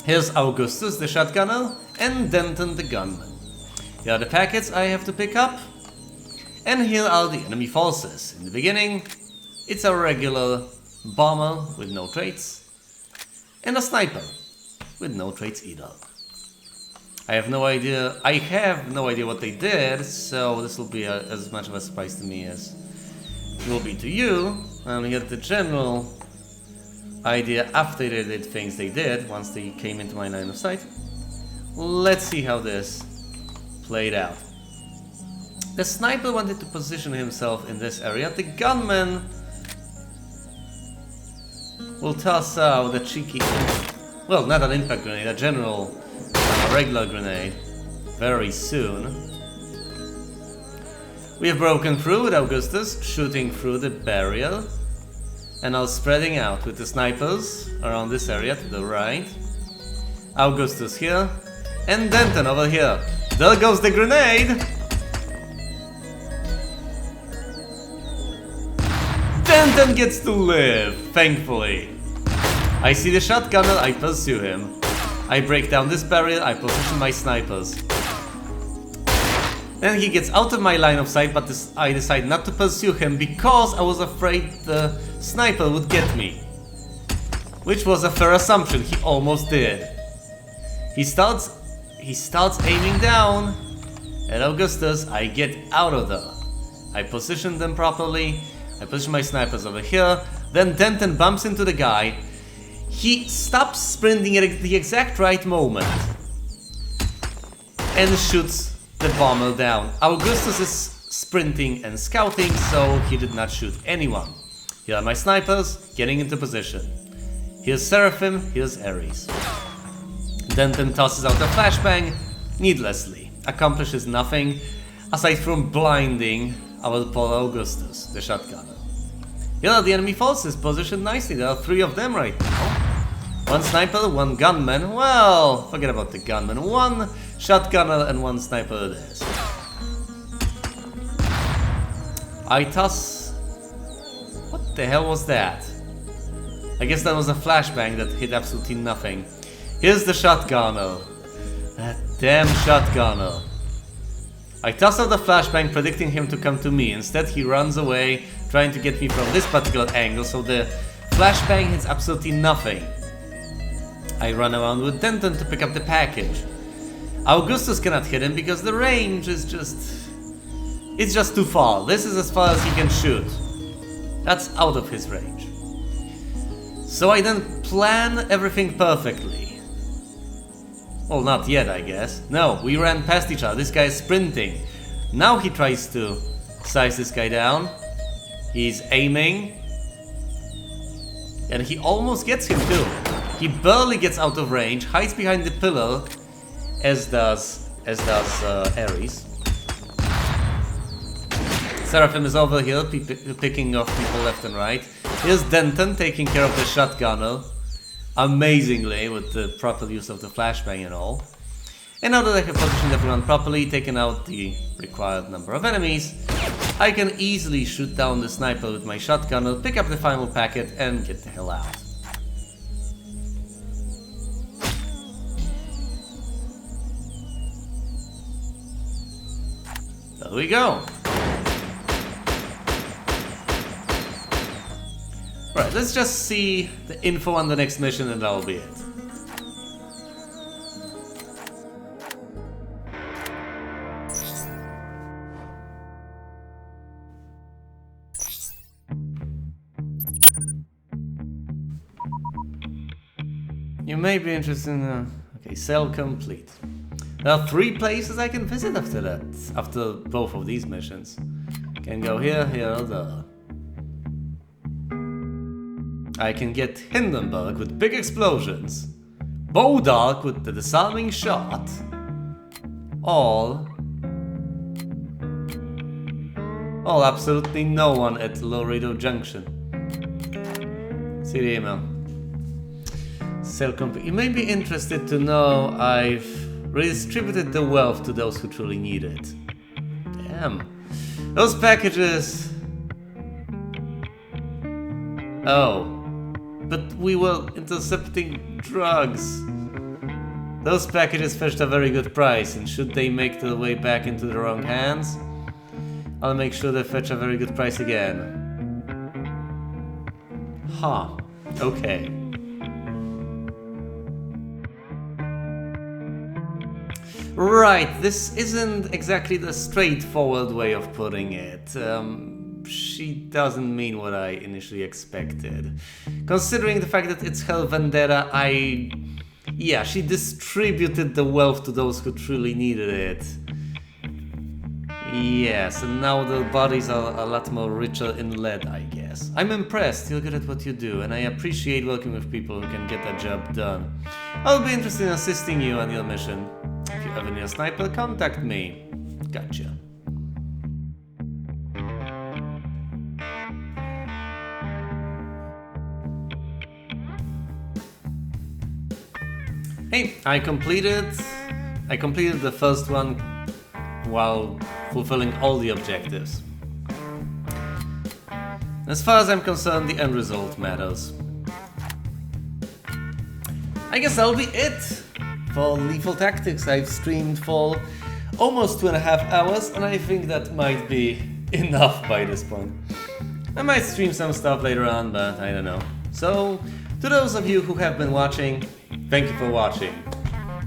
Here's Augustus, the shotgunner, and Denton, the gunman. Here are the packets I have to pick up. And here are the enemy forces. In the beginning, it's a regular bomber with no traits. And a sniper with no traits either. I have no idea what they did, so this will be as much of a surprise to me as it will be to you. And we get the general idea after they did things they did, once they came into my line of sight. Let's see how this played out. The sniper wanted to position himself in this area. The gunman will toss out the cheeky, well, not an impact grenade, a general regular grenade very soon. We have broken through with Augustus, shooting through the barrier, and now spreading out with the snipers around this area to the right. Augustus here, and Denton over here. There goes the grenade! Denton gets to live, thankfully. I see the shotgunner, I pursue him. I break down this barrier, I position my snipers. Then he gets out of my line of sight, but I decide not to pursue him because I was afraid the sniper would get me. Which was a fair assumption, he almost did. He starts aiming down at Augustus, I get out of there. I position them properly, I position my snipers over here, then Denton bumps into the guy. He stops sprinting at the exact right moment and shoots the bomber down. Augustus is sprinting and scouting, so he did not shoot anyone. Here are my snipers getting into position. Here's Seraphim, here's Ares. Denton tosses out a flashbang needlessly, accomplishes nothing aside from blinding our poor Augustus, the shotgunner. Here are the enemy forces positioned nicely. There are 3 of them right now. One sniper, one gunman. Well, forget about the gunman. One shotgunner and one sniper it is. I toss... What the hell was that? I guess that was a flashbang that hit absolutely nothing. Here's the shotgunner. That damn shotgunner. I toss out the flashbang predicting him to come to me. Instead he runs away, trying to get me from this particular angle, so the flashbang hits absolutely nothing. I run around with Denton to pick up the package. Augustus cannot hit him because the range is just... It's just too far. This is as far as he can shoot. That's out of his range. So I then plan everything perfectly. Well, not yet, I guess. No, we ran past each other. This guy is sprinting. Now he tries to size this guy down. He's aiming. And he almost gets him too. He barely gets out of range, hides behind the pillar, as does Ares. Seraphim is over here, picking off people left and right. Here's Denton taking care of the shotgunner, amazingly, with the proper use of the flashbang and all. And now that I have positioned everyone properly, taken out the required number of enemies, I can easily shoot down the sniper with my shotgunner, pick up the final packet, and get the hell out. There we go. Right, let's just see the info on the next mission and that'll be it. You may be interested in... okay, cell complete. There are 3 places I can visit after that, after both of these missions. Can go here, here, or there. I can get Hindenburg with big explosions, Bodark with the disarming shot, all absolutely no one at Laredo Junction. See the email. Cell complete. You may be interested to know I've redistributed the wealth to those who truly need it. Damn. Those packages... oh. But we were intercepting drugs. Those packages fetched a very good price, and should they make their way back into the wrong hands, I'll make sure they fetch a very good price again. Huh. Okay. Right, this isn't exactly the straightforward way of putting it. She doesn't mean what I initially expected. Considering the fact that it's her vendetta, yeah, she distributed the wealth to those who truly needed it. Yes, and now the bodies are a lot more richer in lead, I guess. I'm impressed, you're good at what you do, and I appreciate working with people who can get that job done. I'll be interested in assisting you on your mission. If you ever need a sniper, contact me. Gotcha. Hey, I completed the first one while fulfilling all the objectives. As far as I'm concerned, the end result matters. I guess that'll be it for Lethal Tactics. I've streamed for almost 2.5 hours, and I think that might be enough by this point. I might stream some stuff later on, but I don't know. So, to those of you who have been watching, thank you for watching,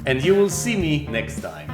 and you will see me next time.